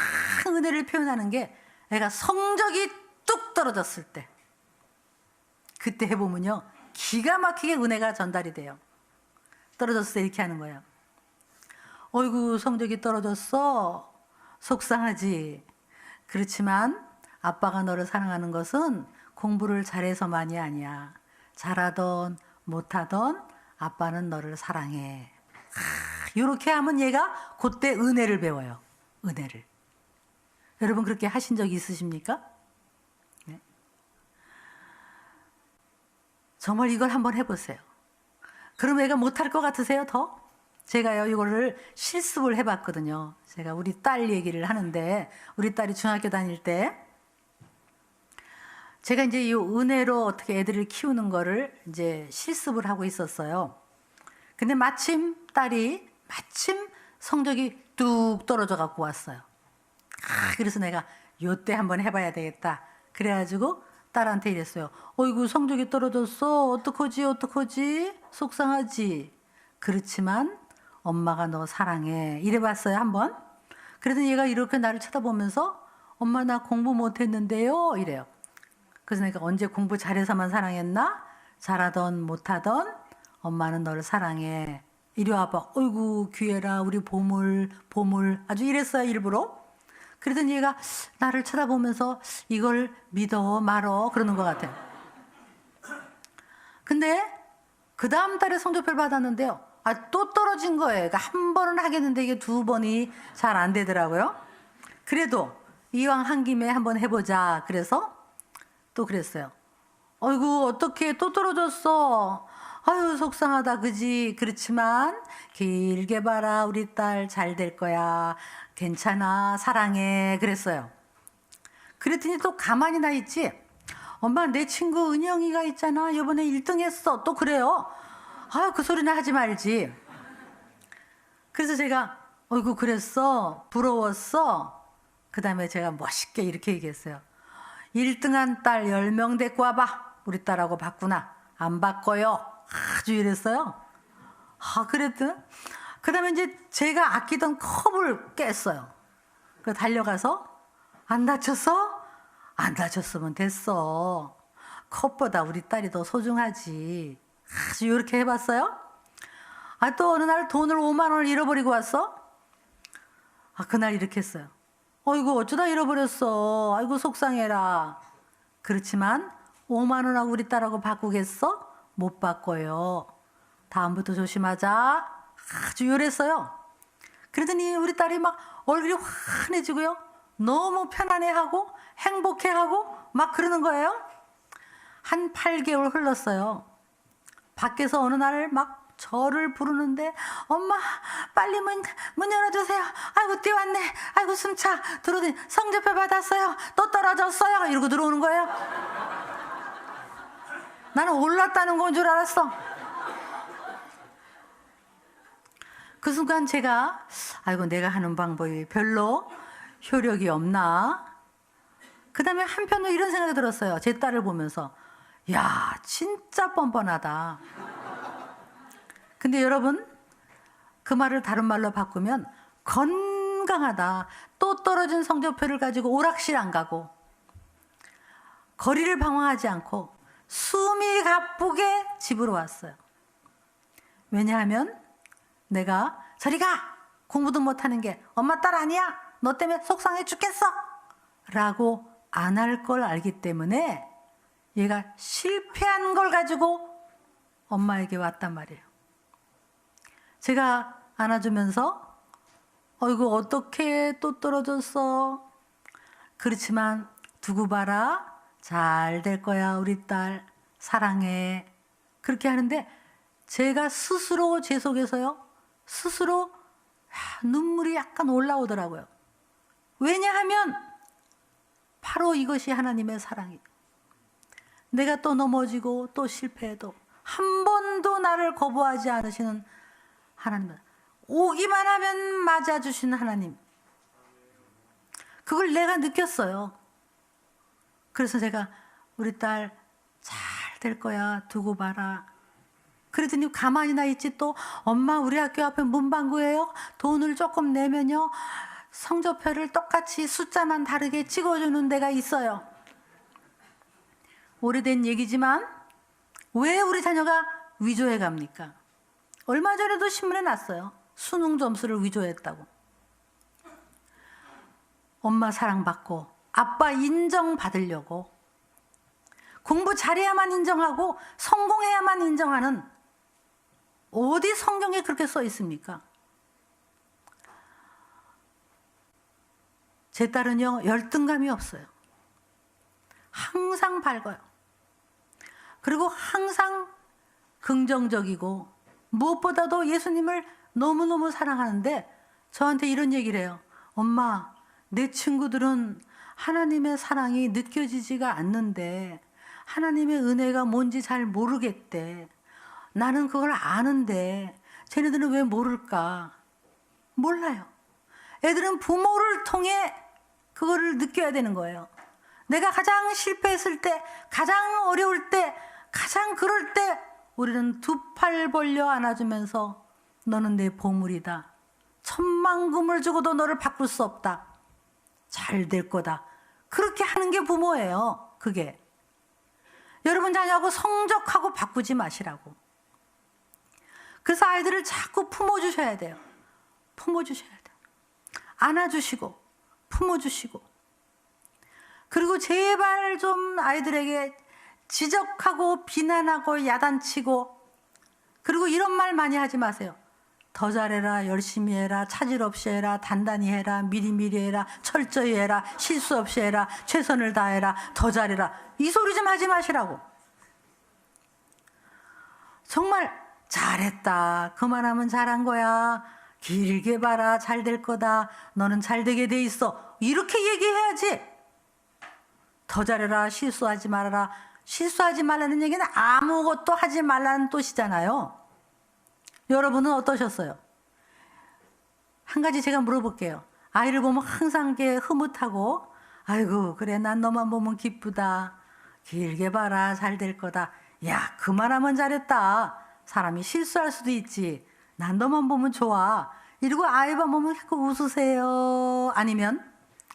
은혜를 표현하는 게 애가 성적이 뚝 떨어졌을 때. 그때 해보면요, 기가 막히게 은혜가 전달이 돼요. 떨어졌을 때 이렇게 하는 거예요. 어이구 성적이 떨어졌어. 속상하지. 그렇지만 아빠가 너를 사랑하는 것은 공부를 잘해서만이 아니야. 잘하던 못하던 아빠는 너를 사랑해. 이렇게 하면 얘가 그때 은혜를 배워요. 은혜를. 여러분 그렇게 하신 적이 있으십니까? 네. 정말 이걸 한번 해보세요. 그럼 애가 못할 것 같으세요? 더? 제가요 이거를 실습을 해봤거든요. 제가 우리 딸 얘기를 하는데, 우리 딸이 중학교 다닐 때 제가 이제 이 은혜로 어떻게 애들을 키우는 거를 이제 실습을 하고 있었어요. 근데 마침 딸이 성적이 뚝 떨어져 갖고 왔어요. 그래서 내가 요때 한번 해봐야 되겠다. 그래가지고 딸한테 이랬어요. 어이구 성적이 떨어졌어. 어떡하지? 속상하지? 그렇지만 엄마가 너 사랑해. 이래봤어요 한번. 그래도 얘가 이렇게 나를 쳐다보면서 엄마 나 공부 못했는데요 이래요. 그래서 내가 언제 공부 잘해서만 사랑했나? 잘하던 못하던 엄마는 너를 사랑해. 이리 와봐. 어이구 귀해라 우리 보물 아주 이랬어요 일부러. 그러더니 얘가 나를 쳐다보면서 이걸 믿어 말어 그러는 것 같아요. 근데 그 다음 달에 성적표를 받았는데요. 또 떨어진 거예요. 그러니까 한 번은 하겠는데 이게 두 번이 잘 안 되더라고요. 그래도 이왕 한 김에 한번 해보자. 그래서 또 그랬어요. 어이구 어떡해 또 떨어졌어. 아유 속상하다 그지. 그렇지만 길게 봐라 우리 딸 잘 될 거야. 괜찮아 사랑해 그랬어요. 그랬더니 또 가만히 나 있지. 엄마 내 친구 은영이가 있잖아 이번에 1등 했어. 또 그래요. 아유 그 소리는 하지 말지. 그래서 제가 어이구 그랬어 부러웠어. 그 다음에 제가 멋있게 이렇게 얘기했어요. 1등한 딸 10명 데리고 와봐. 우리 딸하고 바꾸나. 안 바꿔요. 아주 이랬어요. 그랬더니 그 다음에 이제 제가 아끼던 컵을 깼어요. 그 달려가서 안 다쳤어? 안 다쳤으면 됐어. 컵보다 우리 딸이 더 소중하지. 아주 이렇게 해봤어요. 또 어느 날 돈을 5만 원을 잃어버리고 왔어. 그날 이렇게 했어요. 어이구 어쩌다 잃어버렸어. 아이고 속상해라. 그렇지만 5만 원하고 우리 딸하고 바꾸겠어? 못 바꿔요. 다음부터 조심하자. 아주 요랬어요. 그러더니 우리 딸이 막 얼굴이 환해지고요. 너무 편안해하고 행복해하고 막 그러는 거예요. 한 8개월 흘렀어요. 밖에서 어느 날 막 저를 부르는데 엄마 빨리 문 열어주세요. 아이고 뛰어왔네. 아이고 숨차. 들어오더니 성적표 받았어요. 또 떨어졌어요. 이러고 들어오는 거예요. 나는 올랐다는 건 줄 알았어. 그 순간 제가 아이고 내가 하는 방법이 별로 효력이 없나. 그 다음에 한편으로 이런 생각이 들었어요. 제 딸을 보면서 야 진짜 뻔뻔하다. 근데 여러분 그 말을 다른 말로 바꾸면 건강하다. 또 떨어진 성적표를 가지고 오락실 안 가고 거리를 방황하지 않고 숨이 가쁘게 집으로 왔어요. 왜냐하면 내가 저리 가! 공부도 못하는 게 엄마 딸 아니야! 너 때문에 속상해 죽겠어! 라고 안 할 걸 알기 때문에 얘가 실패한 걸 가지고 엄마에게 왔단 말이에요. 제가 안아주면서 어이구 어떡해 또 떨어졌어. 그렇지만 두고 봐라. 잘 될 거야 우리 딸. 사랑해. 그렇게 하는데 제가 스스로 제 속에서요. 스스로 눈물이 약간 올라오더라고요. 왜냐하면 바로 이것이 하나님의 사랑이에요. 내가 또 넘어지고 또 실패해도 한 번도 나를 거부하지 않으시는 하나님. 오기만 하면 맞아주시는 하나님. 그걸 내가 느꼈어요. 그래서 제가 우리 딸 잘 될 거야 두고 봐라. 그러더니 가만히 나 있지. 또 엄마 우리 학교 앞에 문방구예요. 돈을 조금 내면요 성적표를 똑같이 숫자만 다르게 찍어주는 데가 있어요. 오래된 얘기지만 왜 우리 자녀가 위조해 갑니까? 얼마 전에도 신문에 났어요. 수능 점수를 위조했다고. 엄마 사랑받고 아빠 인정받으려고 공부 잘해야만 인정하고 성공해야만 인정하는, 어디 성경에 그렇게 써 있습니까? 제 딸은요 열등감이 없어요. 항상 밝아요. 그리고 항상 긍정적이고 무엇보다도 예수님을 너무너무 사랑하는데 저한테 이런 얘기를 해요. 엄마, 내 친구들은 하나님의 사랑이 느껴지지가 않는데 하나님의 은혜가 뭔지 잘 모르겠대. 나는 그걸 아는데 쟤네들은 왜 모를까? 몰라요. 애들은 부모를 통해 그거를 느껴야 되는 거예요. 내가 가장 실패했을 때, 가장 어려울 때, 가장 그럴 때 우리는 두 팔 벌려 안아주면서 너는 내 보물이다. 천만금을 주고도 너를 바꿀 수 없다. 잘 될 거다. 그렇게 하는 게 부모예요. 그게. 여러분 자녀하고 성적하고 바꾸지 마시라고. 그래서 아이들을 자꾸 품어주셔야 돼요. 품어주셔야 돼요. 안아주시고 품어주시고, 그리고 제발 좀 아이들에게 지적하고 비난하고 야단치고, 그리고 이런 말 많이 하지 마세요. 더 잘해라, 열심히 해라, 차질 없이 해라, 단단히 해라, 미리미리 해라, 철저히 해라, 실수 없이 해라, 최선을 다해라, 더 잘해라. 이 소리 좀 하지 마시라고. 정말 잘했다, 그만하면 잘한 거야, 길게 봐라, 잘 될 거다, 너는 잘 되게 돼 있어, 이렇게 얘기해야지. 더 잘해라, 실수하지 말아라. 실수하지 말라는 얘기는 아무것도 하지 말라는 뜻이잖아요. 여러분은 어떠셨어요? 한 가지 제가 물어볼게요. 아이를 보면 항상 이렇게 흐뭇하고, 아이고 그래 난 너만 보면 기쁘다, 길게 봐라, 잘 될 거다, 야 그만하면 잘했다, 사람이 실수할 수도 있지, 난 너만 보면 좋아, 이러고 아이만 보면 자꾸 웃으세요? 아니면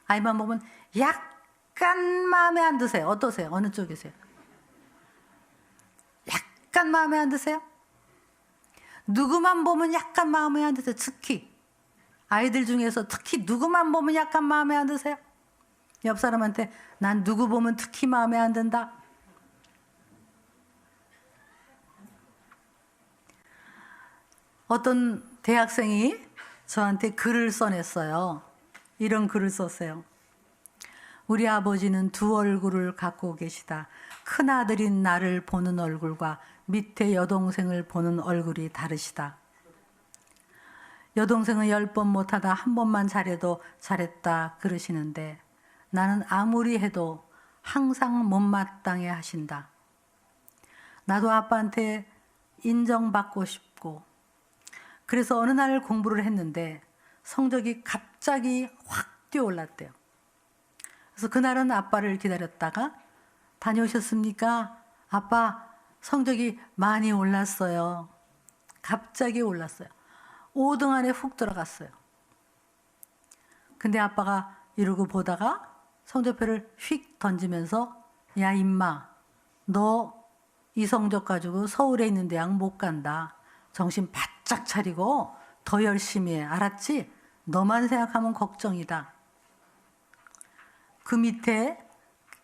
아이만 보면 약간 마음에 안 드세요? 어떠세요? 어느 쪽이세요? 약간 마음에 안 드세요? 누구만 보면 약간 마음에 안 드세요? 특히 아이들 중에서 특히 누구만 보면 약간 마음에 안 드세요? 옆 사람한테 난 누구 보면 특히 마음에 안 든다. 어떤 대학생이 저한테 글을 써냈어요. 이런 글을 썼어요. 우리 아버지는 두 얼굴을 갖고 계시다. 큰아들인 나를 보는 얼굴과 밑에 여동생을 보는 얼굴이 다르시다. 여동생은 10번 못하다 한 번만 잘해도 잘했다 그러시는데 나는 아무리 해도 항상 못마땅해 하신다. 나도 아빠한테 인정받고 싶고, 그래서 어느 날 공부를 했는데 성적이 갑자기 확 뛰어올랐대요. 그래서 그날은 아빠를 기다렸다가 다녀오셨습니까? 아빠 성적이 많이 올랐어요. 갑자기 올랐어요. 5등 안에 훅 들어갔어요. 근데 아빠가 이러고 보다가 성적표를 휙 던지면서 야 임마, 너 이 성적 가지고 서울에 있는 대학 못 간다. 정신 바짝 차리고 더 열심히 해. 알았지? 너만 생각하면 걱정이다. 그 밑에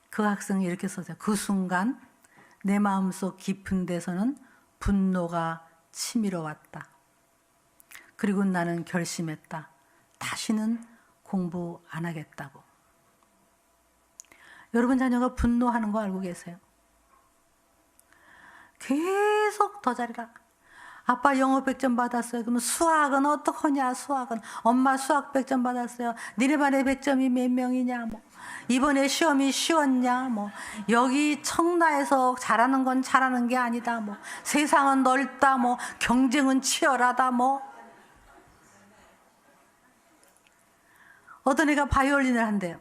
그 학생이 이렇게 썼어요. 그 순간 내 마음속 깊은 데서는 분노가 치밀어 왔다. 그리고 나는 결심했다. 다시는 공부 안 하겠다고. 여러분 자녀가 분노하는 거 알고 계세요? 계속 더 잘해라. 아빠 영어 100점 받았어요. 그러면 수학은 어떡하냐, 수학은. 엄마 수학 100점 받았어요. 니네 반에 100점이 몇 명이냐, 뭐. 이번에 시험이 쉬웠냐, 뭐. 여기 청라에서 잘하는 건 잘하는 게 아니다, 뭐. 세상은 넓다, 뭐. 경쟁은 치열하다, 뭐. 어떤 애가 바이올린을 한대요.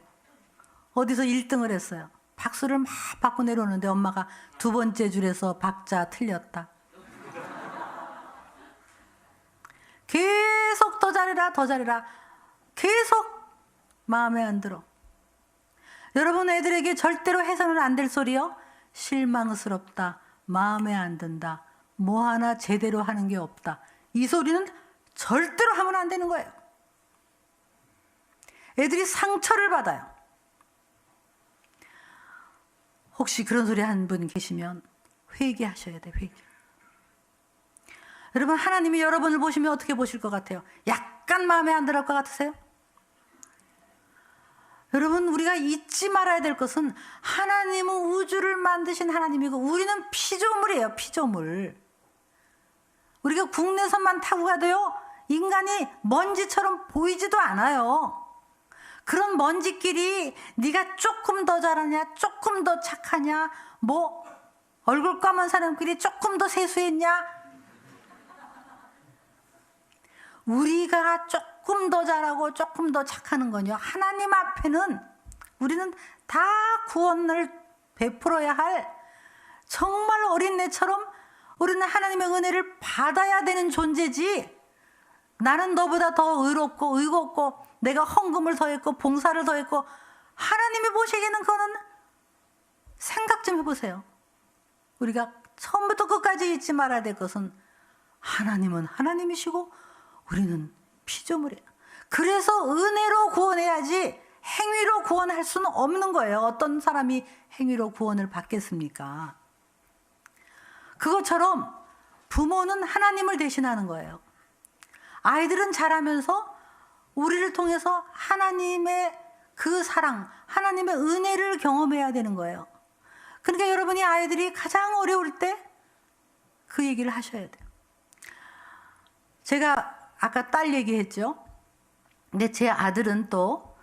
어디서 1등을 했어요. 박수를 막 받고 내려오는데 엄마가 두 번째 줄에서 박자 틀렸다. 계속 더 잘해라, 더 잘해라. 계속 마음에 안 들어. 여러분 애들에게 절대로 해서는 안 될 소리요. 실망스럽다, 마음에 안 든다, 뭐 하나 제대로 하는 게 없다. 이 소리는 절대로 하면 안 되는 거예요. 애들이 상처를 받아요. 혹시 그런 소리 한 분 계시면 회개하셔야 돼요. 회개. 여러분 하나님이 여러분을 보시면 어떻게 보실 것 같아요? 약간 마음에 안 들을 것 같으세요? 여러분 우리가 잊지 말아야 될 것은 하나님은 우주를 만드신 하나님이고 우리는 피조물이에요. 피조물. 우리가 국내선만 타고 가도요 인간이 먼지처럼 보이지도 않아요. 그런 먼지끼리 네가 조금 더 잘하냐, 조금 더 착하냐, 뭐 얼굴 까만 사람끼리 조금 더 세수했냐, 우리가 조금 더 잘하고 조금 더 착하는 건요, 하나님 앞에는 우리는 다 구원을 베풀어야 할 정말 어린애처럼 우리는 하나님의 은혜를 받아야 되는 존재지, 나는 너보다 더 의롭고 의롭고 내가 헌금을 더했고 봉사를 더했고, 하나님이 보시기에는 그거는 생각 좀 해보세요. 우리가 처음부터 끝까지 잊지 말아야 될 것은 하나님은 하나님이시고 우리는 피조물이에요. 그래서 은혜로 구원해야지 행위로 구원할 수는 없는 거예요. 어떤 사람이 행위로 구원을 받겠습니까? 그것처럼 부모는 하나님을 대신하는 거예요. 아이들은 자라면서 우리를 통해서 하나님의 그 사랑, 하나님의 은혜를 경험해야 되는 거예요. 그러니까 여러분이 아이들이 가장 어려울 때 그 얘기를 하셔야 돼요. 제가 아까 딸 얘기했죠. 근데 제 아들은 또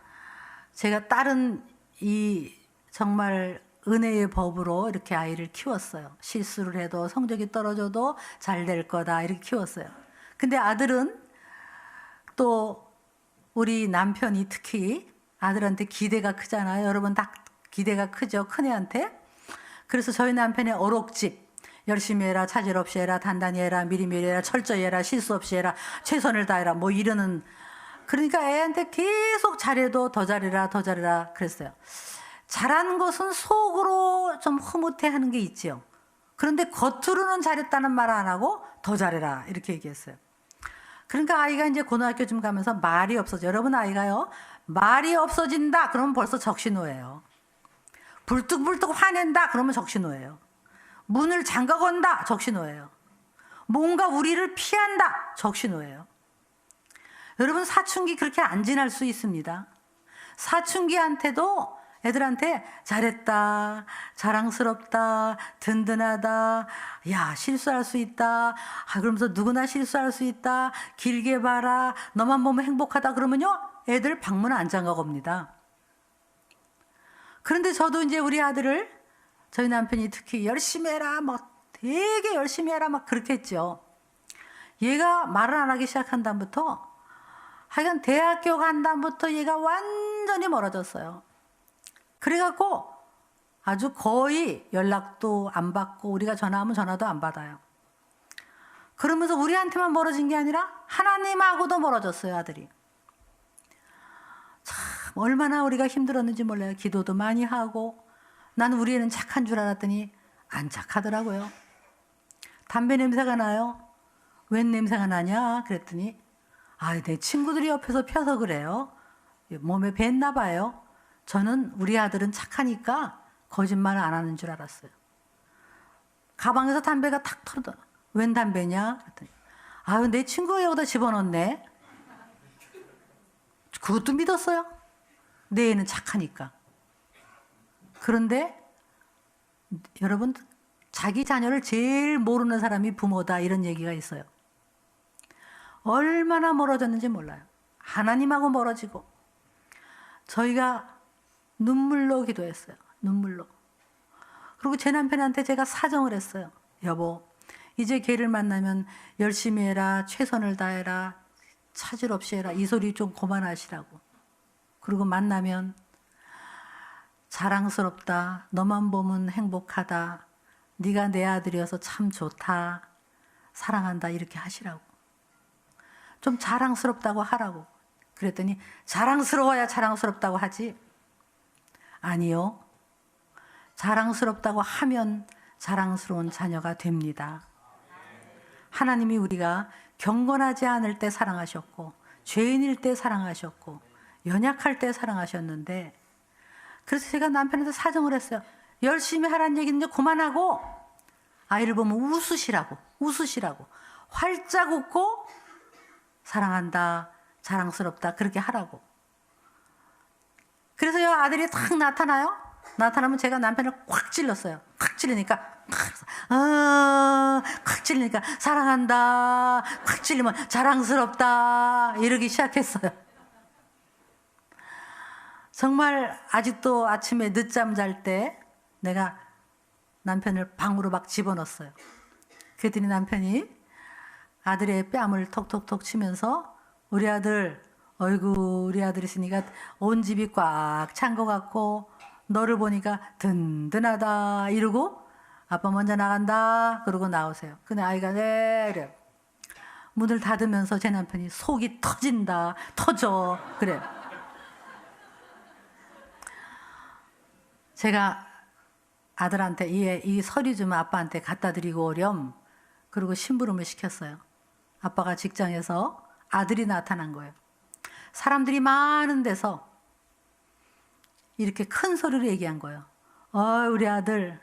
제가 딸은 이 정말 은혜의 법으로 이렇게 아이를 키웠어요. 실수를 해도 성적이 떨어져도 잘 될 거다 이렇게 키웠어요. 근데 아들은 또 우리 남편이 특히 아들한테 기대가 크잖아요. 여러분 다 기대가 크죠. 큰애한테. 그래서 저희 남편의 어록집, 열심히 해라, 차질 없이 해라, 단단히 해라, 미리미리 해라, 철저히 해라, 실수 없이 해라, 최선을 다해라 뭐 이러는. 그러니까 애한테 계속 잘해도 더 잘해라 더 잘해라 그랬어요. 잘하는 것은 속으로 좀 흐뭇해하는 게 있지요. 그런데 겉으로는 잘했다는 말 안 하고 더 잘해라 이렇게 얘기했어요. 그러니까 아이가 이제 고등학교쯤 가면서 말이 없어져. 여러분 아이가요 말이 없어진다 그러면 벌써 적신호예요. 불뚝불뚝 화낸다 그러면 적신호예요. 문을 잠가건다 적신호예요. 뭔가 우리를 피한다 적신호예요. 여러분 사춘기 그렇게 안 지날 수 있습니다. 사춘기한테도 애들한테 잘했다, 자랑스럽다, 든든하다, 야 실수할 수 있다, 그러면서 누구나 실수할 수 있다, 길게 봐라, 너만 보면 행복하다 그러면요 애들 방문 안 잠가 겁니다. 그런데 저도 이제 우리 아들을 저희 남편이 특히 열심히 해라 막 되게 열심히 해라 막 그렇게 했죠. 얘가 말을 안 하기 시작한 다음부터 하여간 대학교 간 다음부터 얘가 완전히 멀어졌어요. 그래갖고 아주 거의 연락도 안 받고 우리가 전화하면 전화도 안 받아요. 그러면서 우리한테만 멀어진 게 아니라 하나님하고도 멀어졌어요. 아들이. 참 얼마나 우리가 힘들었는지 몰라요. 기도도 많이 하고. 나는 우리 애는 착한 줄 알았더니 안 착하더라고요. 담배 냄새가 나요. 웬 냄새가 나냐 그랬더니 내 친구들이 옆에서 펴서 그래요. 몸에 뱄나 봐요. 저는 우리 아들은 착하니까 거짓말을 안 하는 줄 알았어요. 가방에서 담배가 탁 털어져. 웬 담배냐 그랬더니 내 친구가 여기다 집어넣네. 그것도 믿었어요. 내 애는 착하니까. 그런데 여러분 자기 자녀를 제일 모르는 사람이 부모다 이런 얘기가 있어요. 얼마나 멀어졌는지 몰라요. 하나님하고 멀어지고. 저희가 눈물로 기도했어요. 눈물로. 그리고 제 남편한테 제가 사정을 했어요. 여보 이제 걔를 만나면 열심히 해라, 최선을 다해라, 차질 없이 해라 이 소리 좀 그만하시라고. 그리고 만나면 자랑스럽다, 너만 보면 행복하다, 네가 내 아들이어서 참 좋다, 사랑한다 이렇게 하시라고. 좀 자랑스럽다고 하라고. 그랬더니 자랑스러워야 자랑스럽다고 하지. 아니요. 자랑스럽다고 하면 자랑스러운 자녀가 됩니다. 하나님이 우리가 경건하지 않을 때 사랑하셨고 죄인일 때 사랑하셨고 연약할 때 사랑하셨는데, 그래서 제가 남편한테 사정을 했어요. 열심히 하라는 얘기는 이제 그만하고 아이를 보면 웃으시라고 활짝 웃고 사랑한다, 자랑스럽다 그렇게 하라고. 그래서 아들이 탁 나타나면 제가 남편을 꽉 찔렀어요. 꽉 찔리니까 사랑한다, 꽉 찔리면 자랑스럽다 이러기 시작했어요. 정말 아직도 아침에 늦잠 잘 때 내가 남편을 방으로 막 집어넣었어요. 그랬더니 남편이 아들의 뺨을 톡톡톡 치면서 우리 아들 있으니까 온 집이 꽉 찬 것 같고 너를 보니까 든든하다 이러고 아빠 먼저 나간다 그러고 나오세요. 근데 아이가 네 그래. 문을 닫으면서 제 남편이 속이 터져 그래. 제가 아들한테 이 서류 좀 아빠한테 갖다 드리고 오렴. 그리고 심부름을 시켰어요. 아빠가 직장에서 아들이 나타난 거예요. 사람들이 많은 데서 이렇게 큰 소리로 얘기한 거예요. 우리 아들,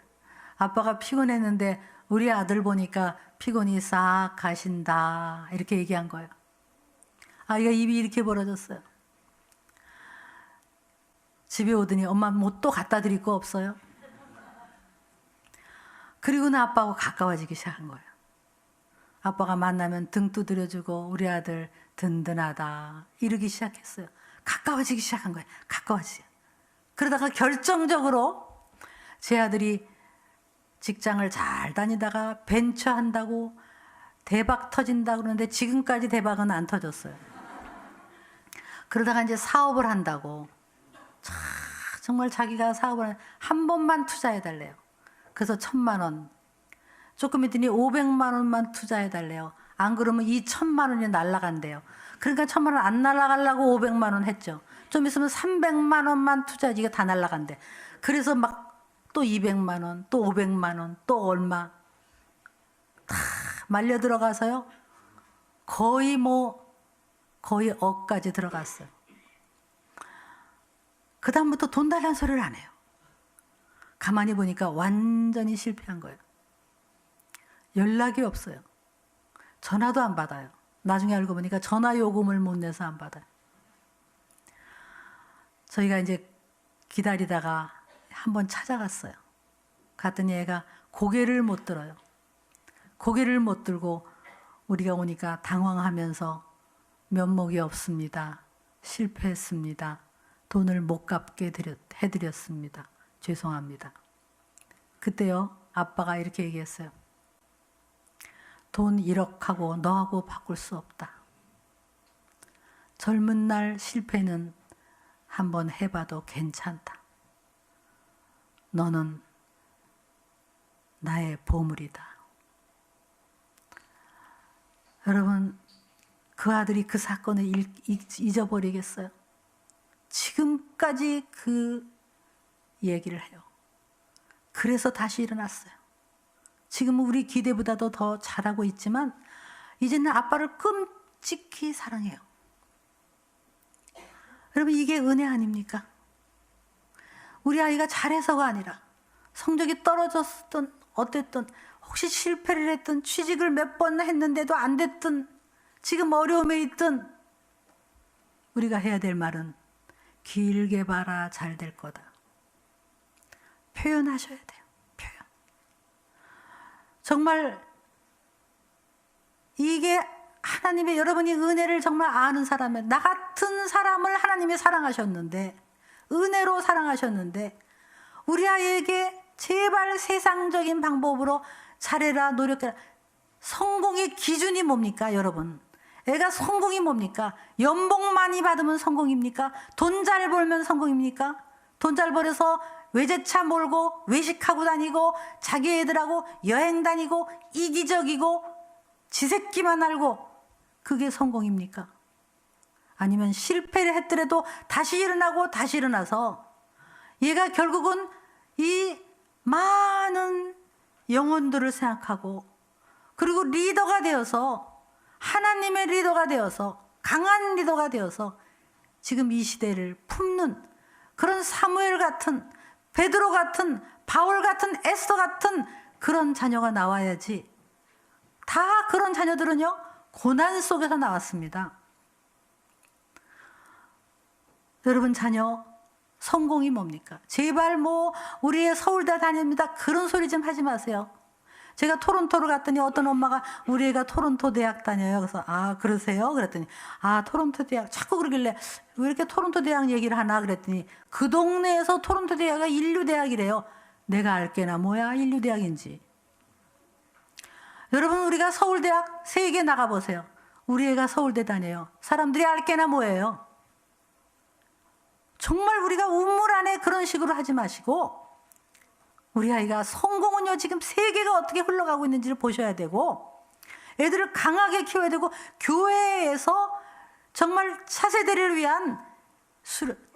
아빠가 피곤했는데 우리 아들 보니까 피곤이 싹 가신다. 이렇게 얘기한 거예요. 아이가 입이 이렇게 벌어졌어요. 집에 오더니 엄마 뭐 또 갖다 드릴 거 없어요? 그리고는 아빠하고 가까워지기 시작한 거예요. 아빠가 만나면 등 두드려주고 우리 아들 든든하다 이러기 시작했어요. 가까워지기 시작한 거예요. 가까워지기. 그러다가 결정적으로 제 아들이 직장을 잘 다니다가 벤처 한다고 대박 터진다고 그러는데 지금까지 대박은 안 터졌어요. 그러다가 이제 사업을 한다고 정말 자기가 사업을 한 번만 투자해달래요. 그래서 1,000만 원. 조금 있더니 500만 원만 투자해달래요. 안 그러면 이 1,000만 원이 날아간대요. 그러니까 1,000만 원 안 날아가려고 500만 원 했죠. 좀 있으면 300만 원만 투자하지 이게 다 날아간대. 그래서 막 또 200만 원, 또 500만 원, 또 얼마 다 말려 들어가서요. 거의 억까지 들어갔어요. 그 다음부터 돈 달라는 소리를 안 해요. 가만히 보니까 완전히 실패한 거예요. 연락이 없어요. 전화도 안 받아요. 나중에 알고 보니까 전화 요금을 못 내서 안 받아요. 저희가 이제 기다리다가 한번 찾아갔어요. 갔더니 애가 고개를 못 들어요. 고개를 못 들고 우리가 오니까 당황하면서 면목이 없습니다. 실패했습니다. 돈을 못 갚게 해드렸습니다. 죄송합니다. 그때요 아빠가 이렇게 얘기했어요. 돈 1억하고 너하고 바꿀 수 없다. 젊은 날 실패는 한번 해봐도 괜찮다. 너는 나의 보물이다. 여러분 그 아들이 그 사건을 잊어버리겠어요? 지금까지 그 얘기를 해요. 그래서 다시 일어났어요. 지금은 우리 기대보다도 더 잘하고 있지만 이제는 아빠를 끔찍히 사랑해요. 여러분 이게 은혜 아닙니까? 우리 아이가 잘해서가 아니라 성적이 떨어졌든 어땠든 혹시 실패를 했든 취직을 몇 번 했는데도 안 됐든 지금 어려움에 있든 우리가 해야 될 말은 길게 봐라 잘 될 거다. 표현하셔야 돼요. 표현. 정말 이게 하나님의 여러분이 은혜를 정말 아는 사람은 나 같은 사람을 하나님이 사랑하셨는데 은혜로 사랑하셨는데 우리 아이에게 제발 세상적인 방법으로 잘해라 노력해라. 성공의 기준이 뭡니까 여러분? 애가 성공이 뭡니까? 연봉 많이 받으면 성공입니까? 돈 잘 벌면 성공입니까? 돈 잘 벌어서 외제차 몰고 외식하고 다니고 자기 애들하고 여행 다니고 이기적이고 지새끼만 알고 그게 성공입니까? 아니면 실패를 했더라도 다시 일어나고 다시 일어나서 얘가 결국은 이 많은 영혼들을 생각하고 그리고 리더가 되어서 하나님의 리더가 되어서 강한 리더가 되어서 지금 이 시대를 품는 그런 사무엘 같은 베드로 같은 바울 같은 에스더 같은 그런 자녀가 나와야지. 다 그런 자녀들은요 고난 속에서 나왔습니다. 여러분 자녀 성공이 뭡니까? 제발 뭐 우리 애 서울대 다닙니다 그런 소리 좀 하지 마세요. 제가 토론토를 갔더니 어떤 엄마가 우리 애가 토론토 대학 다녀요. 그래서 아 그러세요? 그랬더니 아 토론토 대학 자꾸 그러길래 왜 이렇게 토론토 대학 얘기를 하나 그랬더니 그 동네에서 토론토 대학이 인류대학이래요. 내가 알게나 뭐야 인류대학인지. 여러분 우리가 서울대학 세계 나가보세요. 우리 애가 서울대 다녀요. 사람들이 알게나 뭐예요. 정말 우리가 우물 안에 그런 식으로 하지 마시고 우리 아이가 성공은요 지금 세계가 어떻게 흘러가고 있는지를 보셔야 되고 애들을 강하게 키워야 되고 교회에서 정말 차세대를 위한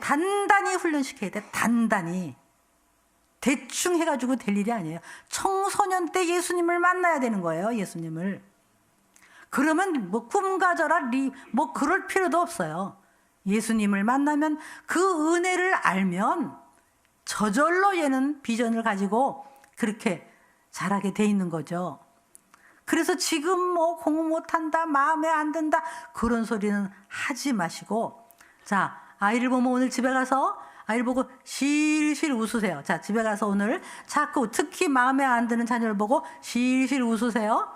단단히 훈련시켜야 돼. 단단히. 대충 해가지고 될 일이 아니에요. 청소년 때 예수님을 만나야 되는 거예요. 예수님을. 그러면 뭐 꿈 가져라 뭐 그럴 필요도 없어요. 예수님을 만나면 그 은혜를 알면 저절로 얘는 비전을 가지고 그렇게 자라게 돼 있는 거죠. 그래서 지금 뭐 공부 못한다, 마음에 안 든다, 그런 소리는 하지 마시고, 자, 아이를 보면 오늘 집에 가서 아이를 보고 실실 웃으세요. 자, 집에 가서 오늘 자꾸 특히 마음에 안 드는 자녀를 보고 실실 웃으세요.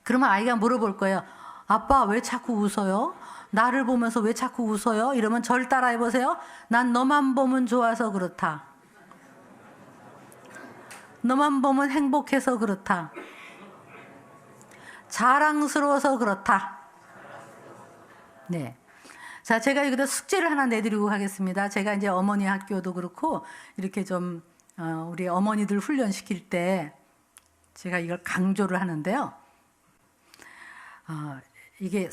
그러면 아이가 물어볼 거예요. 아빠 왜 자꾸 웃어요? 나를 보면서 왜 자꾸 웃어요? 이러면 절 따라 해보세요. 난 너만 보면 좋아서 그렇다. 너만 보면 행복해서 그렇다. 자랑스러워서 그렇다. 네. 자, 제가 여기다 숙제를 하나 내드리고 가겠습니다. 제가 이제 어머니 학교도 그렇고 이렇게 좀 우리 어머니들 훈련시킬 때 제가 이걸 강조를 하는데요. 이게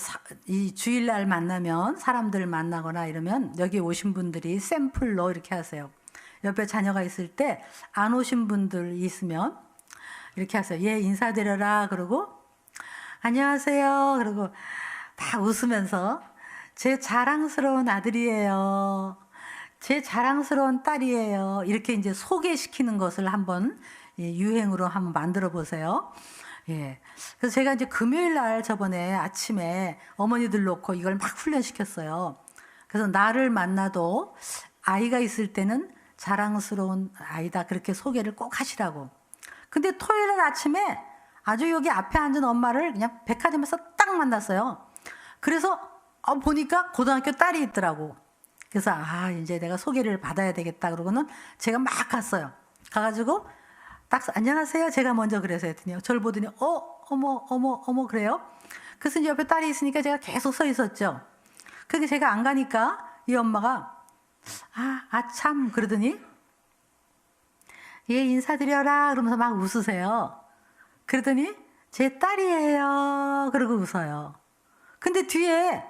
이 주일날 만나면 사람들 만나거나 이러면 여기 오신 분들이 샘플로 이렇게 하세요. 옆에 자녀가 있을 때 안 오신 분들 있으면 이렇게 하세요. 얘 인사드려라 그러고 안녕하세요 그러고 다 웃으면서 제 자랑스러운 아들이에요. 제 자랑스러운 딸이에요. 이렇게 이제 소개시키는 것을 한번 유행으로 한번 만들어 보세요. 예. 그래서 제가 이제 금요일 날 저번에 아침에 어머니들 놓고 이걸 막 훈련시켰어요. 그래서 나를 만나도 아이가 있을 때는 자랑스러운 아이다. 그렇게 소개를 꼭 하시라고. 근데 토요일 날 아침에 아주 여기 앞에 앉은 엄마를 그냥 백화점에서 딱 만났어요. 그래서 보니까 고등학교 딸이 있더라고. 그래서 이제 내가 소개를 받아야 되겠다. 그러고는 제가 막 갔어요. 가가지고 딱 안녕하세요. 제가 먼저 그래서 했더니 저를 보더니 어머 그래요? 그래서 이제 옆에 딸이 있으니까 제가 계속 서 있었죠. 그게 제가 안 가니까 이 엄마가 참 그러더니 얘 인사드려라 그러면서 막 웃으세요. 그러더니 제 딸이에요 그러고 웃어요. 근데 뒤에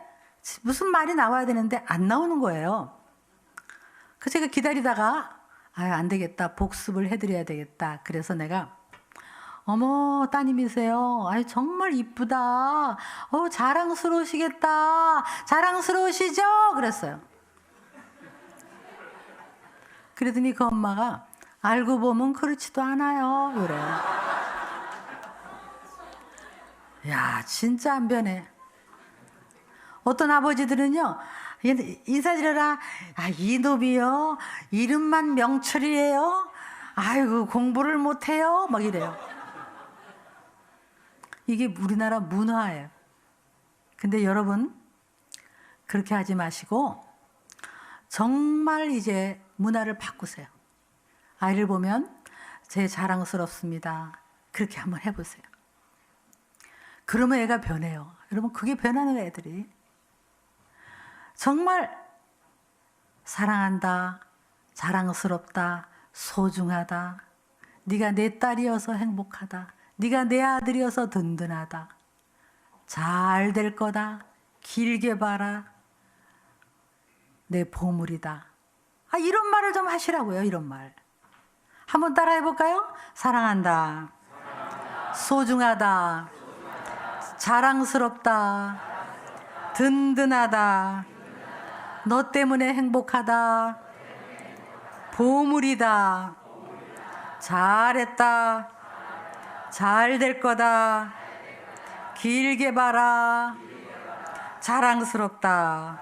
무슨 말이 나와야 되는데 안 나오는 거예요. 그래서 제가 기다리다가 안 되겠다. 복습을 해드려야 되겠다. 그래서 내가 어머 따님이세요. 정말 이쁘다. 자랑스러우시겠다. 자랑스러우시죠? 그랬어요. 그러더니 그 엄마가 알고 보면 그렇지도 않아요. 그래요. 야 진짜 안 변해. 어떤 아버지들은요. 인사드려라. 이놈이요. 이름만 명철이에요. 아이고 공부를 못해요. 막 이래요. 이게 우리나라 문화예요. 근데 여러분 그렇게 하지 마시고 정말 이제 문화를 바꾸세요. 아이를 보면 제 자랑스럽습니다. 그렇게 한번 해보세요. 그러면 애가 변해요. 여러분 그게 변하는 애들이 정말 사랑한다, 자랑스럽다, 소중하다. 네가 내 딸이어서 행복하다. 네가 내 아들이어서 든든하다. 잘 될 거다. 길게 봐라. 내 보물이다. 이런 말을 좀 하시라고요. 이런 말. 한번 따라해 볼까요? 사랑한다. 소중하다. 자랑스럽다. 든든하다. 너 때문에 행복하다. 보물이다. 잘했다. 잘 될 거다. 길게 봐라. 자랑스럽다.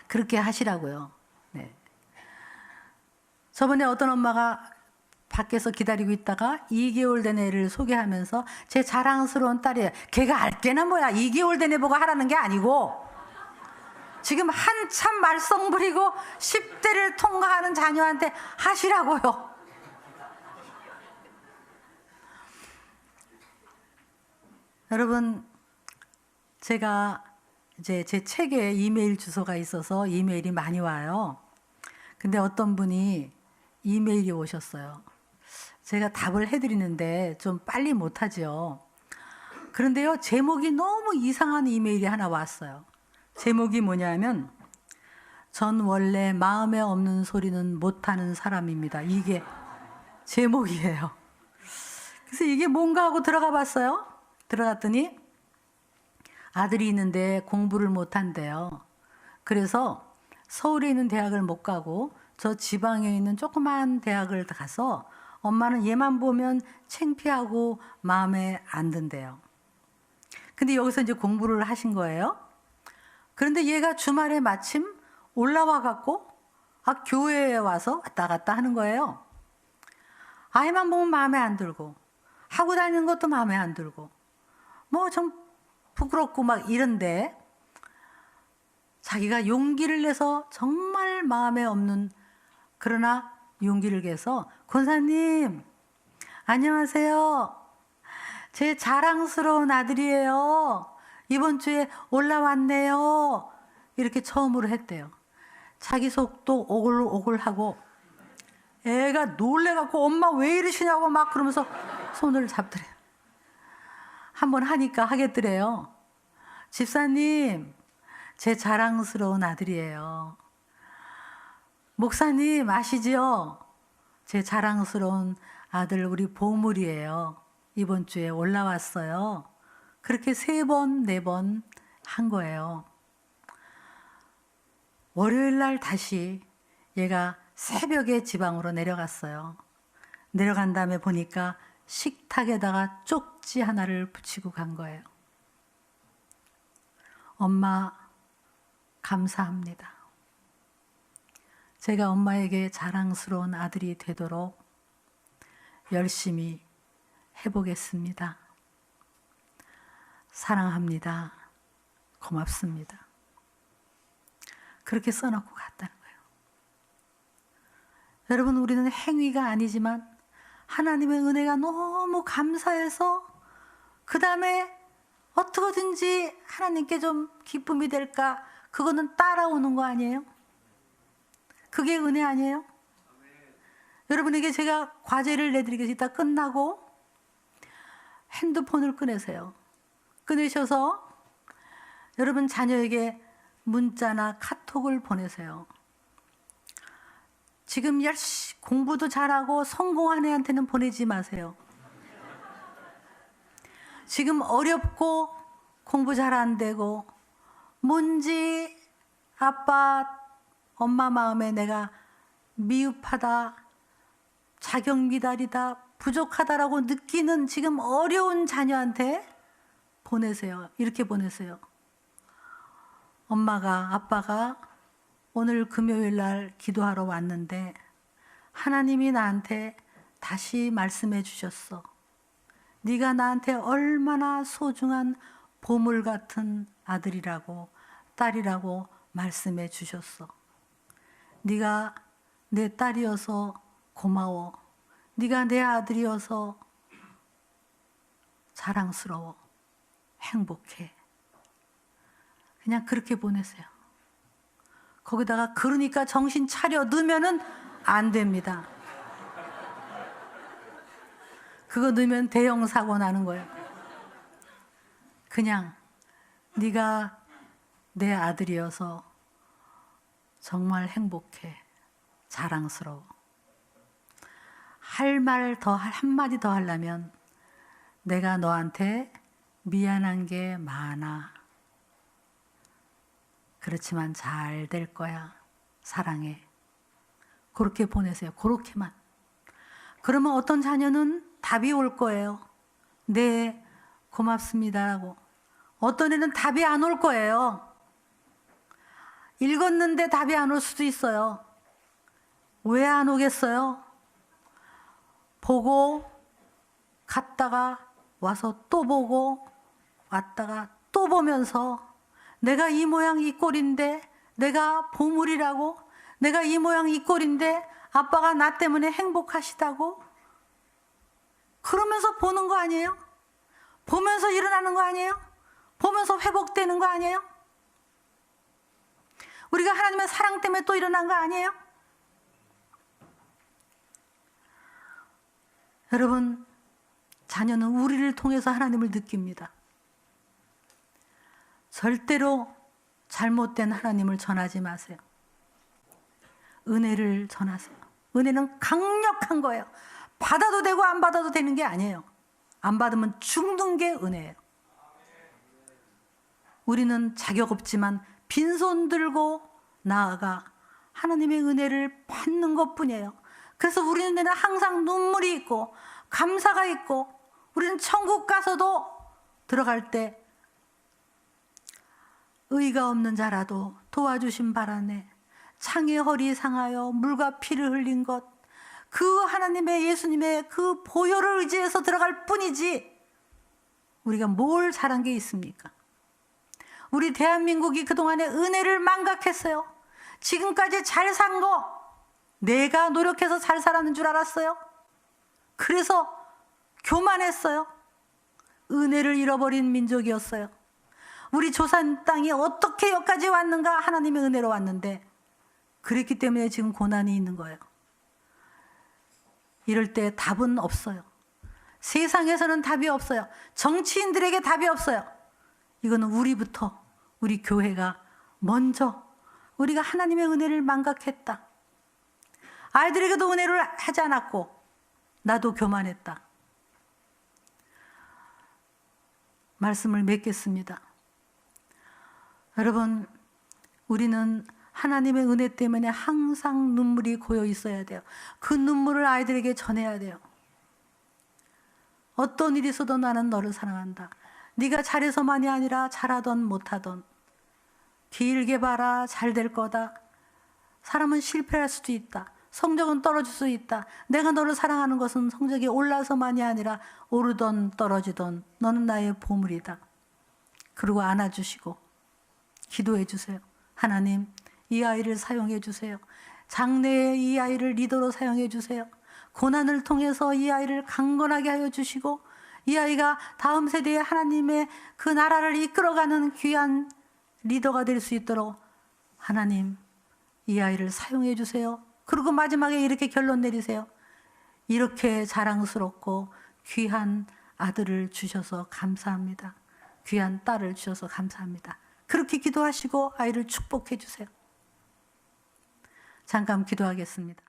그렇게 하시라고요. 네. 저번에 어떤 엄마가 밖에서 기다리고 있다가 2개월 된 애를 소개하면서 제 자랑스러운 딸이에요. 걔가 알게나 뭐야. 2개월 된 애 보고 하라는 게 아니고 지금 한참 말썽 부리고 10대를 통과하는 자녀한테 하시라고요. 여러분 제가 이제 제 책에 이메일 주소가 있어서 이메일이 많이 와요. 근데 어떤 분이 이메일이 오셨어요. 제가 답을 해드리는데 좀 빨리 못하죠. 그런데요 제목이 너무 이상한 이메일이 하나 왔어요. 제목이 뭐냐면 전 원래 마음에 없는 소리는 못하는 사람입니다. 이게 제목이에요. 그래서 이게 뭔가 하고 들어가 봤어요. 들어갔더니 아들이 있는데 공부를 못한대요. 그래서 서울에 있는 대학을 못 가고 저 지방에 있는 조그만 대학을 가서 엄마는 얘만 보면 창피하고 마음에 안 든대요. 근데 여기서 이제 공부를 하신 거예요. 그런데 얘가 주말에 마침 올라와 갖고 교회에 와서 왔다 갔다 하는 거예요. 아이만 보면 마음에 안 들고 하고 다니는 것도 마음에 안 들고 뭐 좀 부끄럽고 막 이런데 자기가 용기를 내서 정말 마음에 없는 그러나 용기를 내서 권사님 안녕하세요. 제 자랑스러운 아들이에요. 이번 주에 올라왔네요. 이렇게 처음으로 했대요. 자기 속도 오글오글하고 애가 놀래갖고 엄마 왜 이러시냐고 막 그러면서 손을 잡더래요. 한번 하니까 하겠더래요. 집사님, 제 자랑스러운 아들이에요. 목사님 아시지요? 제 자랑스러운 아들 우리 보물이에요. 이번 주에 올라왔어요. 그렇게 3번, 4번 한 거예요. 월요일 날 다시 얘가 새벽에 지방으로 내려갔어요. 내려간 다음에 보니까 식탁에다가 쪽지 하나를 붙이고 간 거예요. 엄마, 감사합니다. 제가 엄마에게 자랑스러운 아들이 되도록 열심히 해보겠습니다. 사랑합니다. 고맙습니다. 그렇게 써놓고 갔다는 거예요. 여러분, 우리는 행위가 아니지만 하나님의 은혜가 너무 감사해서 그 다음에 어떻게든지 하나님께 좀 기쁨이 될까? 그거는 따라오는 거 아니에요? 그게 은혜 아니에요? 여러분에게 제가 과제를 내드리겠습니다. 끝나고 핸드폰을 꺼내세요. 꺼내셔서 여러분 자녀에게 문자나 카톡을 보내세요. 지금 열심히 공부도 잘하고 성공한 애한테는 보내지 마세요. 지금 어렵고 공부 잘 안 되고 뭔지 아빠, 엄마 마음에 내가 미흡하다, 자격 미달이다, 부족하다라고 느끼는 지금 어려운 자녀한테 보내세요. 이렇게 보내세요. 엄마가, 아빠가 오늘 금요일 날 기도하러 왔는데 하나님이 나한테 다시 말씀해 주셨어. 네가 나한테 얼마나 소중한 보물 같은 아들이라고 딸이라고 말씀해 주셨어. 네가 내 딸이어서 고마워. 네가 내 아들이어서 자랑스러워. 행복해. 그냥 그렇게 보내세요. 거기다가 그러니까 정신 차려 넣으면은 안 됩니다. 그거 넣으면 대형 사고 나는 거예요. 그냥 네가 내 아들이어서 정말 행복해. 자랑스러워. 할 말 더, 한마디 더 하려면 내가 너한테 미안한 게 많아. 그렇지만 잘 될 거야. 사랑해. 그렇게 보내세요. 그렇게만. 그러면 어떤 자녀는 답이 올 거예요. 네, 고맙습니다라고. 어떤 애는 답이 안 올 거예요. 읽었는데 답이 안 올 수도 있어요. 왜 안 오겠어요? 보고 갔다가 와서 또 보고 왔다가 또 보면서 내가 이 모양 이 꼴인데 내가 보물이라고, 내가 이 모양 이 꼴인데 아빠가 나 때문에 행복하시다고 그러면서 보는 거 아니에요? 보면서 일어나는 거 아니에요? 보면서 회복되는 거 아니에요? 우리가 하나님의 사랑 때문에 또 일어난 거 아니에요? 여러분, 자녀는 우리를 통해서 하나님을 느낍니다. 절대로 잘못된 하나님을 전하지 마세요. 은혜를 전하세요. 은혜는 강력한 거예요. 받아도 되고 안 받아도 되는 게 아니에요. 안 받으면 죽는 게 은혜예요. 우리는 자격 없지만 빈손 들고 나아가 하나님의 은혜를 받는 것뿐이에요. 그래서 우리 눈에는 항상 눈물이 있고 감사가 있고, 우리는 천국 가서도 들어갈 때 의가 없는 자라도 도와주신 바라네, 창의 허리 상하여 물과 피를 흘린 것, 그 하나님의 예수님의 그 보혈을 의지해서 들어갈 뿐이지 우리가 뭘 잘한 게 있습니까? 우리 대한민국이 그동안에 은혜를 망각했어요. 지금까지 잘 산 거 내가 노력해서 잘 살았는 줄 알았어요. 그래서 교만했어요. 은혜를 잃어버린 민족이었어요. 우리 조상 땅이 어떻게 여기까지 왔는가? 하나님의 은혜로 왔는데, 그랬기 때문에 지금 고난이 있는 거예요. 이럴 때 답은 없어요. 세상에서는 답이 없어요. 정치인들에게 답이 없어요. 이거는 우리부터, 우리 교회가 먼저, 우리가 하나님의 은혜를 망각했다. 아이들에게도 은혜를 하지 않았고 나도 교만했다. 말씀을 맺겠습니다. 여러분, 우리는 하나님의 은혜 때문에 항상 눈물이 고여 있어야 돼요. 그 눈물을 아이들에게 전해야 돼요. 어떤 일이 있어도 나는 너를 사랑한다. 네가 잘해서만이 아니라 잘하던 못하던 길게 봐라, 잘 될 거다. 사람은 실패할 수도 있다. 성적은 떨어질 수 있다. 내가 너를 사랑하는 것은 성적이 올라서만이 아니라 오르던 떨어지던 너는 나의 보물이다. 그리고 안아주시고 기도해 주세요. 하나님, 이 아이를 사용해 주세요. 장래에 이 아이를 리더로 사용해 주세요. 고난을 통해서 이 아이를 강건하게 하여 주시고, 이 아이가 다음 세대에 하나님의 그 나라를 이끌어가는 귀한 리더가 될 수 있도록 하나님, 이 아이를 사용해 주세요. 그리고 마지막에 이렇게 결론 내리세요. 이렇게 자랑스럽고 귀한 아들을 주셔서 감사합니다. 귀한 딸을 주셔서 감사합니다. 그렇게 기도하시고 아이를 축복해 주세요. 잠깐 기도하겠습니다.